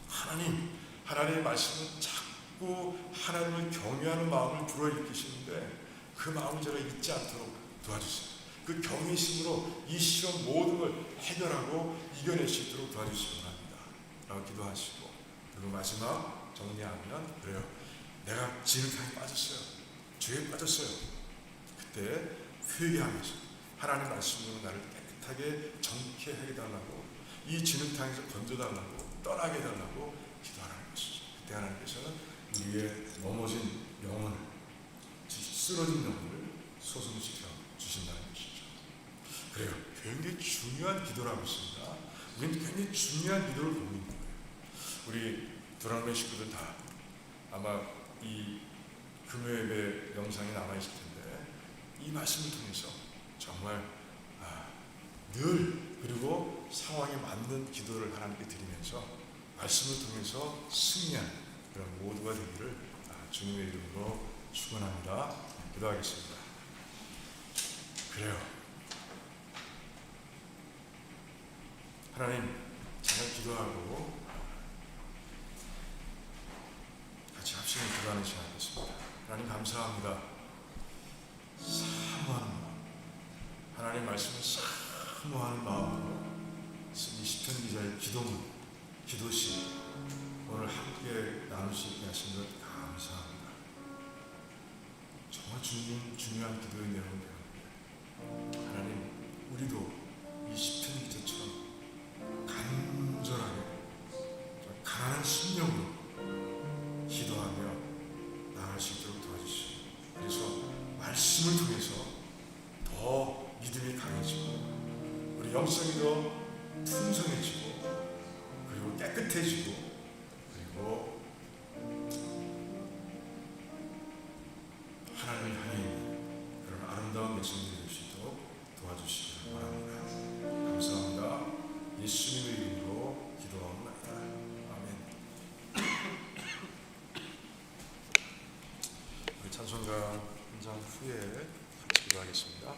A: 하나님의 말씀은 자꾸 하나님을 경외하는 마음을 불어일으키시는데 그 마음을 제가 잊지 않도록 도와주세요. 그 경외심으로 이 시험 모든 걸 해결하고 이겨낼 수 있도록 도와주시기 바랍니다 라고 기도하시고, 그리고 마지막 정리하면 그래요. 내가 진흙탕에 빠졌어요. 죄에 빠졌어요. 그때 회개하면서 하나님 말씀으로 나를 깨끗하게 정케 해달라고, 이 진흙탕에서 건져달라고, 떠나게 해달라고 기도하라는 것이죠. 그때 하나님께서는 우리의 넘어진 영혼을, 쓰러진 영혼을 소성시켜 주신다는 것이죠. 그래요. 굉장히 중요한 기도라고 있습니다. 우리는 굉장히 중요한 기도를 보고 있는 거예요. 우리 도랑매 식구들 다 아마 이 금요예배 영상이 남아있을 텐데, 이 말씀을 통해서 정말 늘, 그리고 상황에 맞는 기도를 하나님께 드리면서 말씀을 통해서 승리하는 그런 모두가 되기를 주님의 이름으로 축원합니다. 기도하겠습니다. 그래요. 하나님, 제가 기도하고 같이 합심히 기도하는 시간이었습니다. 하나님 감사합니다. 하나님 말씀을 사모하는 마음으로 쓴 이 시편 기자의 기도문, 기도시 오늘 함께 나눌 수 있게 하신 것 감사합니다. 정말 중요한 기도의 내용입니다. 하나님, 우리도 이 시편 기자처럼 간절하게 가난한 심령으로 기도하며 나아갈 수 있도록 도와주시오. 그래서 말씀을 통해서 더 믿음이 강해지고 우리 영성이 더 풍성해지고 그리고 깨끗해지고 그리고 하나님을 향해 있는 그런 아름다운 백성들이 될 수 있도록 도와주시기 바랍니다. 감사합니다. 예수님의 이름으로 기도합니다. 아멘. 우리 찬송가 한 장 후에 같이 기도하겠습니다.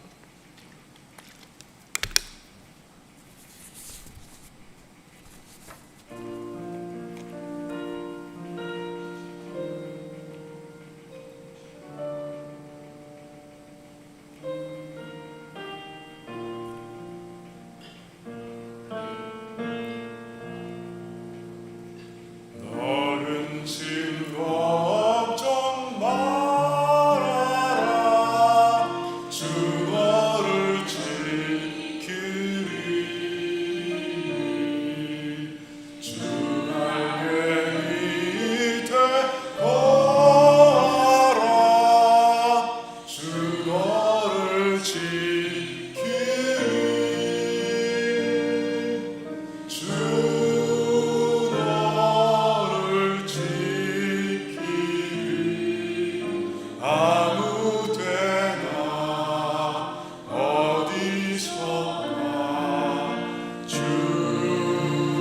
B: 너는 짐 걱정 말아라 주 너를 지키리 주 날개 밑에 거하라 주 너를 지키리 주 너를 지키리 아무 때나 어디서나 주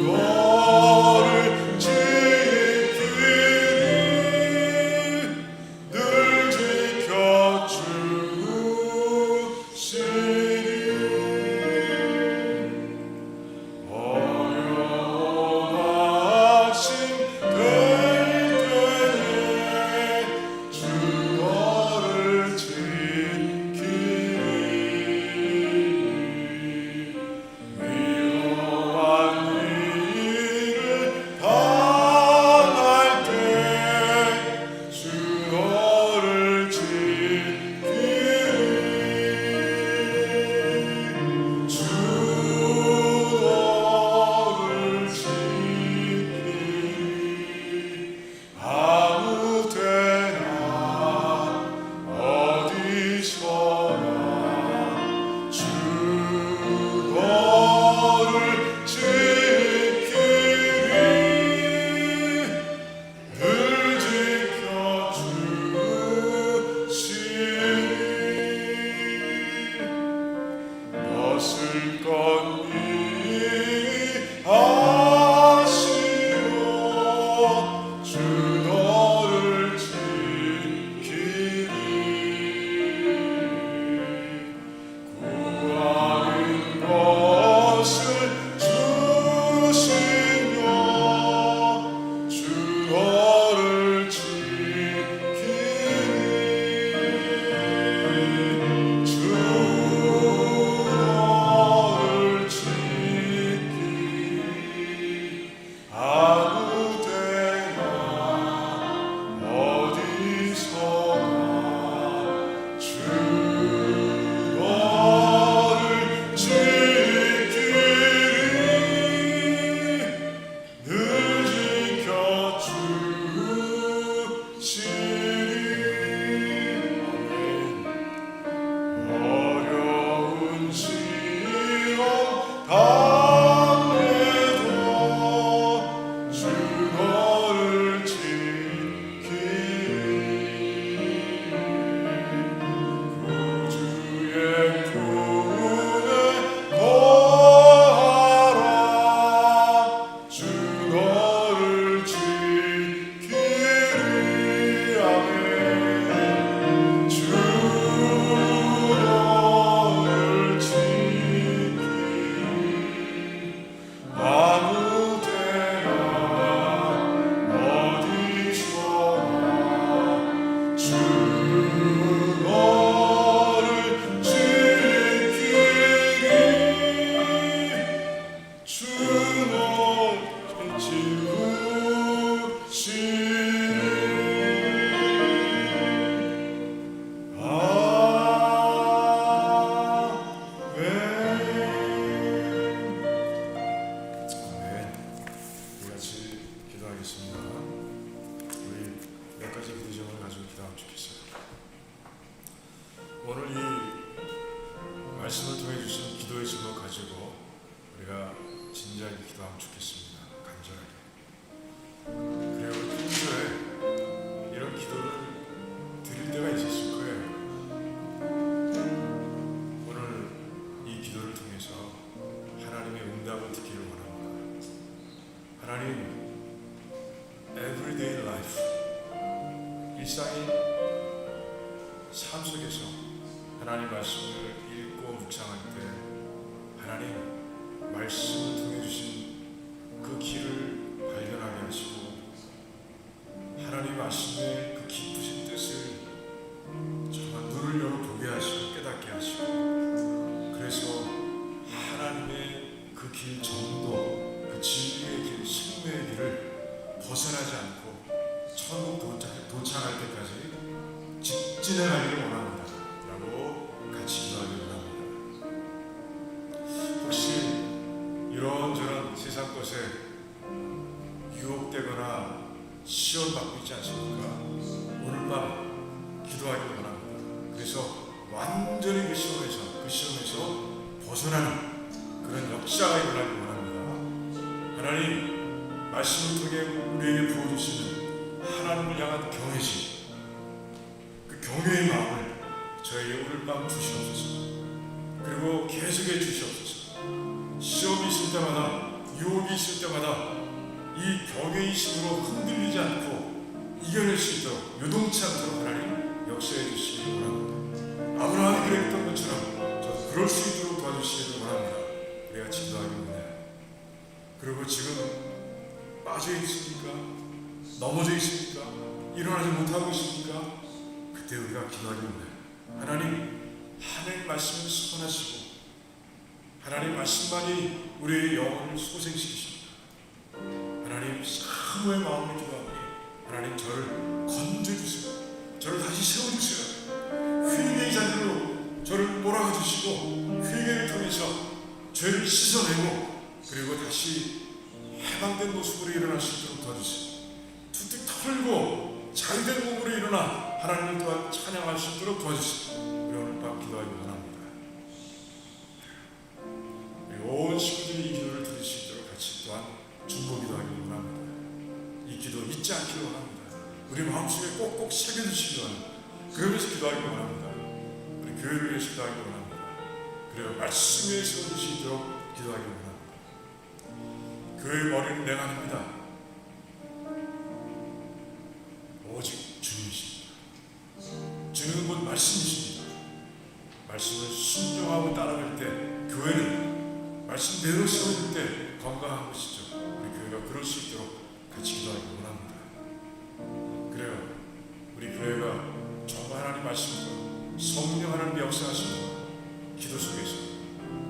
B: 너를 지키리 늘 지켜주시리
A: 말씀을 통해 주신 기도의 제목 가지고 우리가 진지하게 기도하면 좋겠습니다. 간절하게. 그래요. 평소에 이런 기도를 드릴 때가 있었을 거예요. 오늘 이 기도를 통해서 하나님의 응답을 듣기를 원합니다. 하나님, everyday life, 일상의 삶 속에서 하나님 말씀을 읽고 묵상할 때 하나님 말씀을 통해 주신 그 길을 발견하게 하시고 하나님 말씀의 그 깊으신 뜻을 정말 눈을 열어 보게 하시고 깨닫게 하시고 그래서 하나님의 그 길 정도, 그 진리의 길, 생명의 길을 벗어나지 않고 천국 도착할 때까지 직진해가기를 원합니다 라고 같이 기도하기를 원합니다. 혹시 이런저런 세상 것에 유혹되거나 시험받고 있지 않습니까? 오늘 밤 기도하기를 원합니다. 그래서 완전히 그 시험에서 벗어나는 그런 역사가 일어나기를 원합니다. 하나님 말씀을 통해 우리에게 부어주시는 하나님을 향한 경외심, 그 경외의 마음을 저에게 오늘 밤 주시옵소서. 그리고 계속해 주시옵소서. 시험이 있을 때마다, 유혹이 있을 때마다 이 경외의 힘으로 흔들리지 않고 이겨낼 수 있도록, 요동치 않도록 하나님 역사해 주시기 원합니다. 아브라함이 그랬던 것처럼 저도 그럴 수 있도록 도와주시기를 원합니다. 우리가 기도하기 원해요. 그리고 지금 빠져 있습니까? 넘어져 있습니까? 일어나지 못하고 있습니까? 그때 우리가 기도하기 원해요. 하나님, 하나님 말씀을 선하시고 하나님 말씀만이 우리의 영혼을 소생시키십니다. 하나님, 사모의 마음을 기도하오니 하나님 저를 건져주세요. 저를 다시 세워주세요. 회개의 자리로 저를 몰아가주시고 회개를 통해서 죄를 씻어내고 그리고 다시 해방된 모습으로 일어날 수 있도록 도와주세요. 툭툭 털고 잘된 몸으로 일어나 하나님을 또한 찬양할 수 있도록 도와주세요. 우리 오늘 밤 기도하기 원합니다. 우리 온 식구들이 이 기도를 들을 수 있도록 같이 또한 중보 기도하기 원합니다. 이 기도 잊지 않기를 원합니다. 우리 마음속에 꼭꼭 새겨주시기 원합니다. 그러면서 기도하기 원합니다. 우리 교회를 위해서 기도하기 원합니다. 그리고 말씀 위에 세워줄 수 있도록 기도하기 원합니다. 교회의 머리는 내가 아닙니다. 오직 주님이십니다. 주님은 곧 말씀이십니다. 말씀을 순종하고 따라갈 때 교회는 말씀대로 세워질 때 건강한 것이죠. 우리 교회가 그럴 수 있도록 같이 기도하기 원합니다. 그래요. 우리 교회가 정말 하나님 말씀과 성령 하나님의 역사하시는 기도 속에서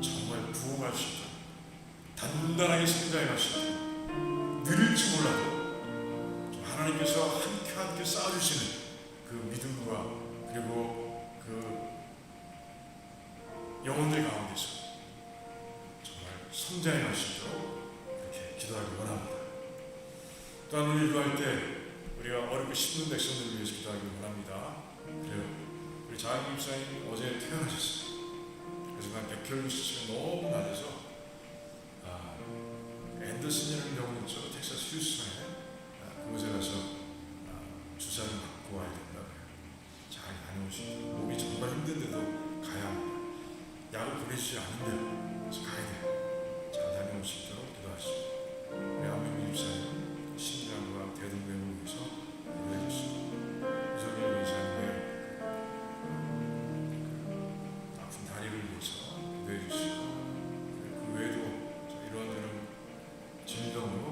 A: 정말 부흥할 수 있도록 단단하게 성장해 갈 수 있도록 느릴지 몰라도 하나님께서 함께 쌓아주시는 그 믿음과 그리고 그 영혼들 가운데서 정말 성장해 갈 수 있도록 이렇게 기도하기 원합니다. 또한 우리 기도할 때 우리가 어렵고 힘든 백성들을 위해서 기도하기 원합니다. 그래요. 우리 장학kim 목사님 어제 퇴원하셨어요. 하지만 백혈구 수치가 너무 낮아서 앤더슨이라는 병원 있죠. 텍사스 휴스턴에 그곳에 가서 주사를 받고 와야 된다. 잘 다녀오시고 몸이 정말 힘든데도 가야 합니다. 약을 보내주지 않으면 그래서 가야 돼요. 잘 다녀올 수 있도록 기도하시고 우리 안민규 집사님 신장과 대동맥을 위해서 기도해 주시고 이성일 의사님의 아픈 다리를 위해서 기도해 주시고 그 외에도 이런저런 질병으로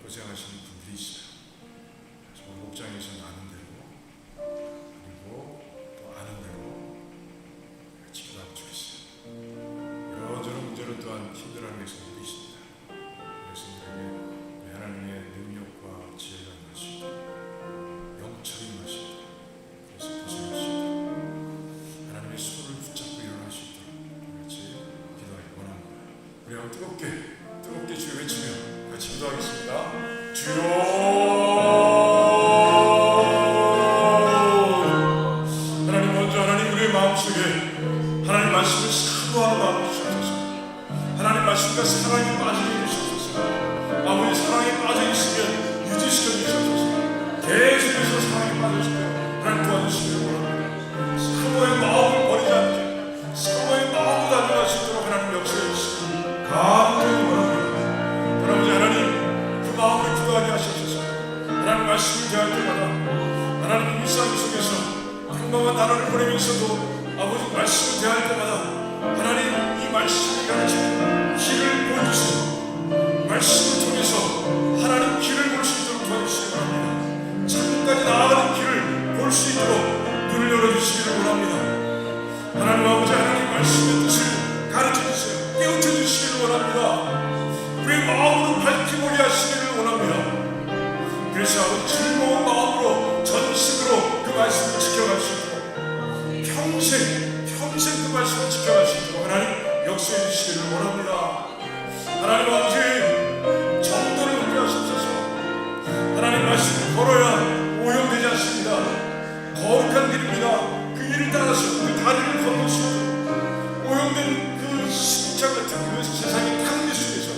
A: 고생하시는 분들이 있어요. 정말 목장에서 나는 대로 그리고 또 아는 대로 같이 기도하면 좋겠어요. 이런저런 문제로 또한 힘들어하는 백성들이 있습니다. 백성들에게 하나님의 능력과 지혜가 임할 수 있도록 영적인 임할 수 있도록 그래서 벗어날 수 있도록 하나님의 손을 붙잡고 일어날 수 있도록 같이 기도하기 원합니다. 우리 한번 뜨겁게 주여 외치며 같이 기도하겠습니다. 주여 하나님, 먼저 하나님 우리의 마음속에 하나님 말씀을 사모하는 마음을 주셔서 하나님 말씀과 사랑에 빠지게 해주셔서 아버지 사랑에 빠져있으면 유지시켜 주셔서 계속해서 사랑에 빠져있으면 하나님 도와주시기를 원합니다. 사모의 마음을 버리지 않게 사모의 마음을 가져갈 수 있도록 하나님 역사해 주시기 간절히 원합니다. 아버지 하나님 그 마음을 기도하게 하셔서 하나님 말씀을 대할 때마다 하나님 일상 속에서 평범한 나라를 보내면서도 아버지 말씀을 대할 때마다 하나님 이 말씀이 가르치는 길을 보여주시고 말씀을 통해서 하나님 길을 볼 수 있도록 도와주시기 바랍니다. 천국까지 나아가는 길을 볼 수 있도록 눈을 열어주시기를 원합니다. 하나님 아버지 하나님 말씀의 뜻을 가르쳐주세요. 깨우쳐주시기를 원합니다. 우리의 마음으로 밝히 보게 하시기를 원합니다. 그래서 아버지 즐거운 마음으로 전심으로 그 말씀을 지켜갈 수 있도록 평생 그 말씀을 지켜갈 수 있도록 하나님 역사해 주시기를 원합니다. 하나님 아버지 정도를 얻게 하시옵소서. 하나님 말씀을 걸어야 오염되지 않습니다. 거룩한 길입니다. 그 길을 따라서 그 다리를 건널 수 있도록 오염된 그 심장 같은 그 세상의 탕미 속에서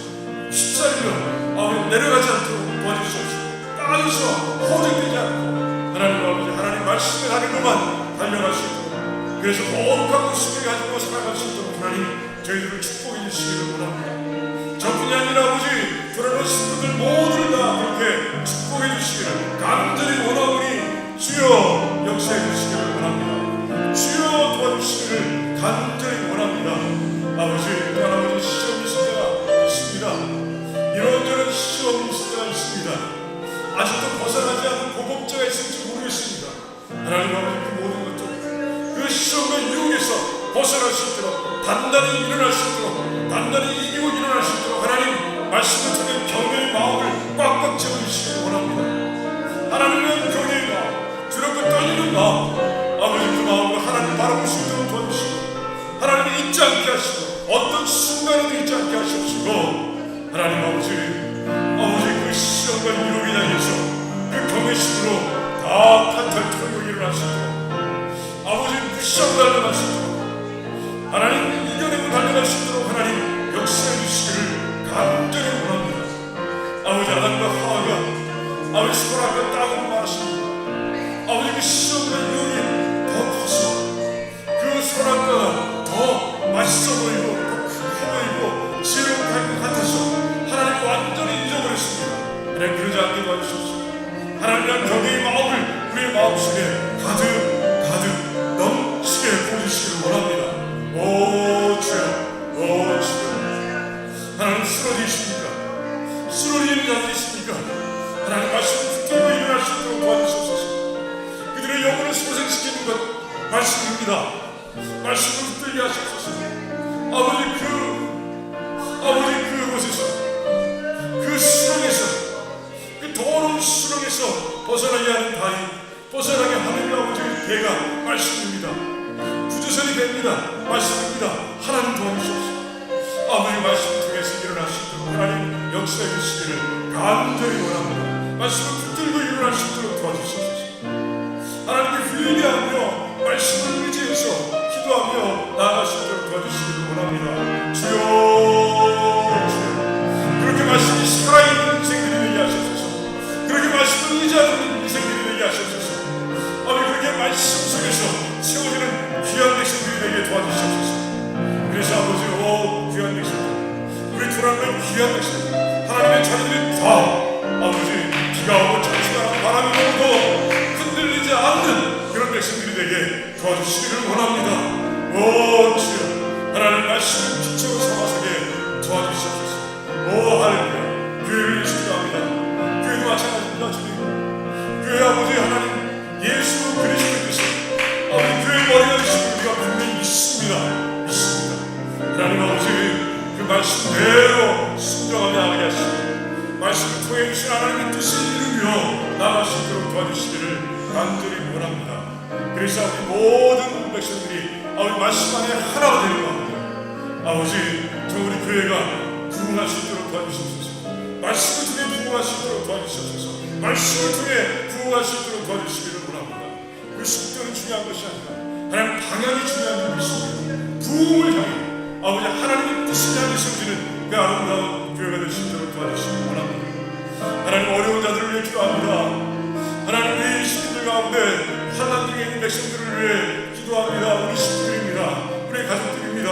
A: 휩싸이며 내려가지 않도록 도와주시옵소서. 빠져서 호전되지 않고 하나님 아버지 하나님 말씀을 하는 것만 달려갈 수 있도록 그래서 거룩한 모습을 가지고 살아갈 수 있도록 하나님 저희들을 축복해 주시기를 원합니다. 저뿐이 아니라 아버지 돌아오신 분들 모두를 다 그렇게 축복해 주시기를 간절히 원하오니 주여 역사해 주시기를 원합니다. 주여 도와주시기를 간절히 원합니다. 아버지 또한 아버지 시험이 있을 때가 있습니다. 이런저런 시험이 있을 때가 있습니다. 아직도 벗어나지 않은 고복자가 있을지 모르겠습니다. 하나님 아버지 그 모든 것들 그 시험과 유혹에서 벗어날 수 있도록 단단히 일어날 수 있도록 단단히 이기고 일어날 수 있도록 하나님 말씀을 통해 경외의 마음을 꽉꽉 채워주시기 원합니다. 하나님은 경외의 마음 두렵고 떨리는 마음 아버지 그 마음을 하나님 바라볼 수 있도록 도와주시고 하나님을 잊지 않게 하시고 어떤 순간에도 잊지 않게 하시옵시고 하나님 아버지 그 시험과 유혹에 대해서 그 경외심으로 다 탄탄 털고 일어날 수 있도록 아버지 무시하고 달려갈 수 있도록 하나님 이겨내고 달려갈 수 있도록 하나님 역사해 주시기를 간절히 원합니다. 아버지 아담과 하와가 아버지 손 앞에 따고 말하십니다. 아버지 그 시험과 유혹이 더 커서 그 손 앞가가 더 맛있어 보이고 더 커 보이고 지혜로운 것 같아서 하나님 완전히 잊어버렸습니다. 하나님 그러지 않게 도와주십시오. 하나님의 경외의 마음을 우리의 마음속에 가득 넘치게 보여주시기를 원합니다. 오 주여 하나님 쓰러지십니까? 쓰러지는 자들이 있습니까? 하나님 말씀을 붙들고 일어날 수 있도록 도와주시옵소서. 그들의 영혼을 소생시키는 것 말씀입니다. 말씀을 붙들게 하시옵소서. 아버지 그곳에서 그 수렁에서 그 더러운 수렁에서 벗어나게 하는 다리 벗어나게 하는 아버지의 배가 말씀입니다. 구주선이 됩니다. 말씀입니다. 하나님 도와주시옵소서. 아버지 말씀을 통해서 일어날 수 있도록 하나님 역사해 주시기를 간절히 원합니다. 말씀을 붙들고 일어날 수 있도록 도와주시옵소서. 하나님께 회개하며 말씀을 의지해서 기도하며 나아갈 수 있도록 도와주시기를 원합니다. 주여 그렇게 말씀이 살아있는 인생들이 되게 하셔서 그렇게 말씀을 의지하는 인생들이 되게 하셔서 아버지 그렇게 말씀 속에서 세워지는 귀한 백성들이 되게 도와주시옵소서. 그래서 아버지 귀한 백성들 우리 돌아가는 귀한 백성들 하나님의 자녀들이 다 아버지 비가 오고 천수가 나고 바람이 불어도 흔들리지 않는 그런 백성들이 되게 도와주시기를 원합니다. 주여 하나님 말씀을 빛으로 삼아서게 도와주시옵소서. 할렐루야 교회를 축복합니다. 교회도 마찬가지입니다. 주님 교회 아버지 하나님 예수 그리스도께서 아버지 교회 머리가 되시는 우리가 분명히 믿습니다. 하나님 아버지 그 말씀대로 순종하며 나가게 하시고 말씀을 통해 주신 하나님의 뜻을 이루며 나아갈 수 있도록 도와주시기를 간절히 원합니다. 그래서 아버지 모든 백성들이 아버지 말씀 안에 하나가 되는 겁니다. 아버지 저 우리 교회가 부흥할 수 있도록 도와주시옵소서. 말씀을 통해 부흥할 수 있도록 도와주시옵소서. 말씀을 통해 부흥할 수 있도록 도와주시기를 원합니다. 그 속도는 중요한 것이 아니라 하나님 방향이 중요한 줄 믿습니다. 부흥을 향해 아버지 하나님의 뜻이 향해 세워지는 그 아름다운 교회가 될 수 있도록 도와주시기 원합니다. 하나님 어려운 자들을 위해 기도합니다. 하나님 우리 시민들 가운데 환난 중에 있는 백성들을 위해 기도합니다. 우리 식구들입니다. 우리 가족들입니다.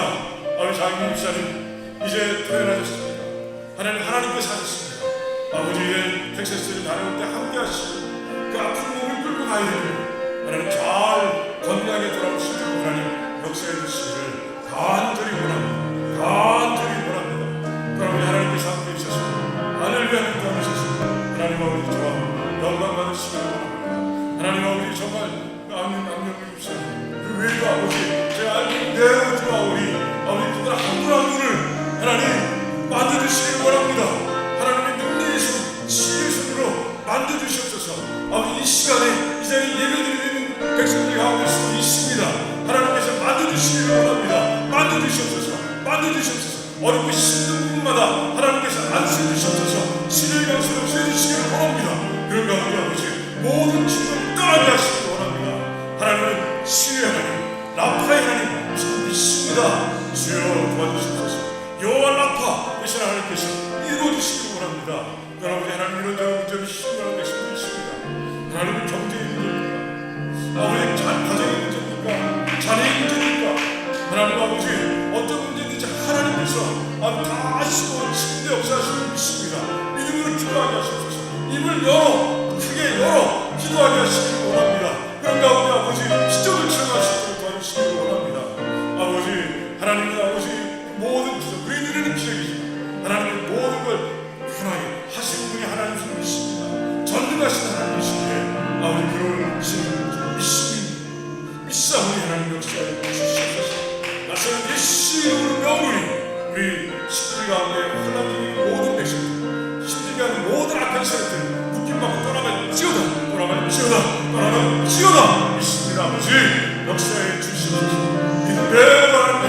A: 아버지 장님 목사님 이제 퇴원하셨습니다. 하나님께서 하셨습니다. 아버지의 텍사스를 다녀올 때 함께 하시고 그 아픈 몸을 끌고 가야 됩니다. 하나님 잘 건강하게 돌아오시고 하나님 역사해 주시기를 간절히 원합니다. 간절히 원합니다. 그러면 하나님께서 함께 해주셔서 하늘을 인도하셔서 하나님 아버지 저와 영광 받으시기를 원합니다. 하나님 아버지 정말 남녀 목사님 그 외에도 아버지 제가 알고 있는 내어주와 우리 아버지 그들 한 분 한 분을 하나님 만져주시기를 원합니다. 하나님의 능력의 손, 치유의 손으로 만져주시옵소서. 아버지 이 시간에 이 자리에 예배드리는 백성들 가운데 수도 있습니다. 하나님께서 만져주시기를 원합니다. 만져주시옵소서. 만져주시옵소서. 어렵고 힘든 부분마다 하나님께서 안수해주시옵소서. 치료의 강수로 수해주시기를 원합니다. 그런 가운데 아버지 모든 짐을 떠나게 하시기를 원합니다. 하나님은 치유의 하나님, 라파의 하나님 참 믿습니다. 주여 도와주시옵소서. 여호와 라파 되신 하나님께서 이루어주시기를 원합니다. 아버지 하나님 이런저런 문제로 힘들어하는 백성들이 있습니다. 하나님은 경제의 문제입니까? 아버지 가정의 문제입니까? 자녀의 문제입니까? 하나님 아버지 어떤 문제든지 하나님께서 다 아시고 침대 역사하시는 믿습니다. 믿음으로 기도하게 하시옵소서. 입을 열어 크게 열어 기도하게 하시기를 원합니다. 그런 가운데 아버지 기적을 체험하시도록 도와주시기를 원합니다. 아버지 하나님은 아버지 모든 기적 우리 눈에는 기적이지만 하나님은 모든 걸 편하게 하시는 분이 하나님을 믿습니다. 전능하신 하나님이시기에 아버지 그런 신을 믿사오니 하나님 역사에 주시옵소서. 나서는 예수 이름으로 명하노니 우리 식구들 가운데 환난 중인 모든 백성들 힘들게 하는 모든 악한 세력들 묶임받고 떠나갈지어다 떠나갈지어다 믿습니다. 아버지 역사에 주시옵소서. 믿음의 바람에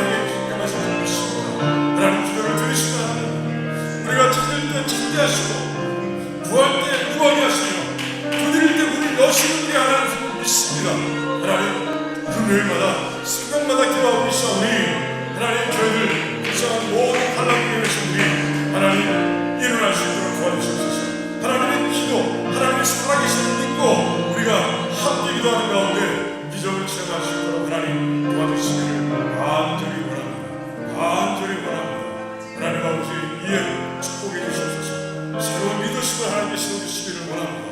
A: 기억하시는 믿습니다. 하나님 기도를 들으시는 하나님 우리가 찾을 때 찾게 하시고 구할 때 구하게 하시며 두드릴 때 문을 여시는 우리 하나님을 믿습니다. 하나님 금요일마다 생각마다 기도하고 있사오니 하나님 저희들 불쌍한 모든 환난 중에 우리 하나님 일어날 수 있도록 도와주시옵소서. 하나님의 기도 하나님의 살아계심을 믿고 우리가 함께 기도하는 가운데 기적을 체험할 수 있도록 하나님 도와주시기를 간절히 원합니다. 간절히 원합니다. 하나님 아버지 이에 축복해 주시옵소서. 새로운 리더십을 하나님께 세워주시기를 원합니다.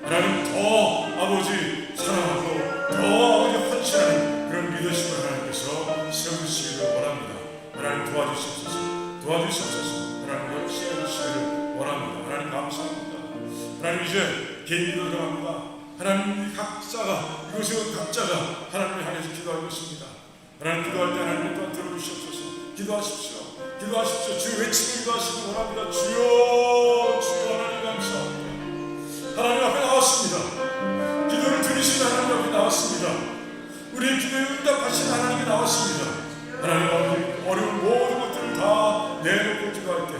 A: 하나님 더 아버지 사랑하고 더 아버지 헌신하는 그런 리더십을 하나님께서 세우시기를 원합니다. 하나님 도와주시옵소서. 도와주시옵소서. 하나님 역시해 주시기를 원합니다. 하나님 감사합니다. 하나님 이제 개인 기도 들어갑니다. 하나님 각자가 이곳에 온 각자가 하나님을 향해서 기도하고 있습니다. 하나님 기도할 때 하나님 또한 들어주시옵소서. 기도하십시오. 기도하십시오. 주의 외치며 기도하시기 원합니다. 주여 주여 하나님 감사합니다. 하나님 앞에 나왔습니다. 기도를 들으시는 하나님 앞에 나왔습니다. 우리의 기도에 응답하신 하나님께 나왔습니다. 하나님 아버지 어려운 모든 것들을 다 내놓고 기도할 때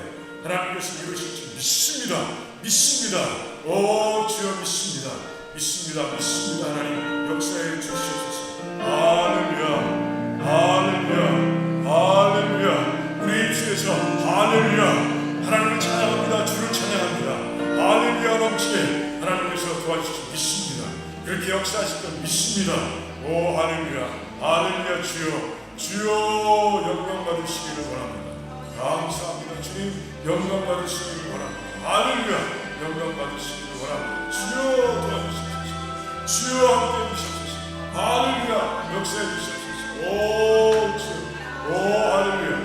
A: 하나님께서 이루실 줄 믿습니다. 믿습니다. 오 주여 믿습니다. 믿습니다. 믿습니다. 하나님 역사해 주시옵소서. 할렐루야 할렐루야 할렐루야. 우리 주에서 할렐루야 하나님을 찬양합니다. 주를 찬양합니다. 할렐루야 넘치게 하나님께서 도와주시고 믿습니다. 그렇게 역사하실 것 믿습니다. 오 할렐루야 할렐루야. 주여 영광 받으시기를 원합니다. 감사합니다. 주님 영광 받으시기를 원합니다. 할렐루야 영광 받으시기를 원합니다. 주여 도와주시옵소서. 주여 함께 해주시옵소서. 할렐루야 역사해 주시옵소서. 오 주여 오 할렐루야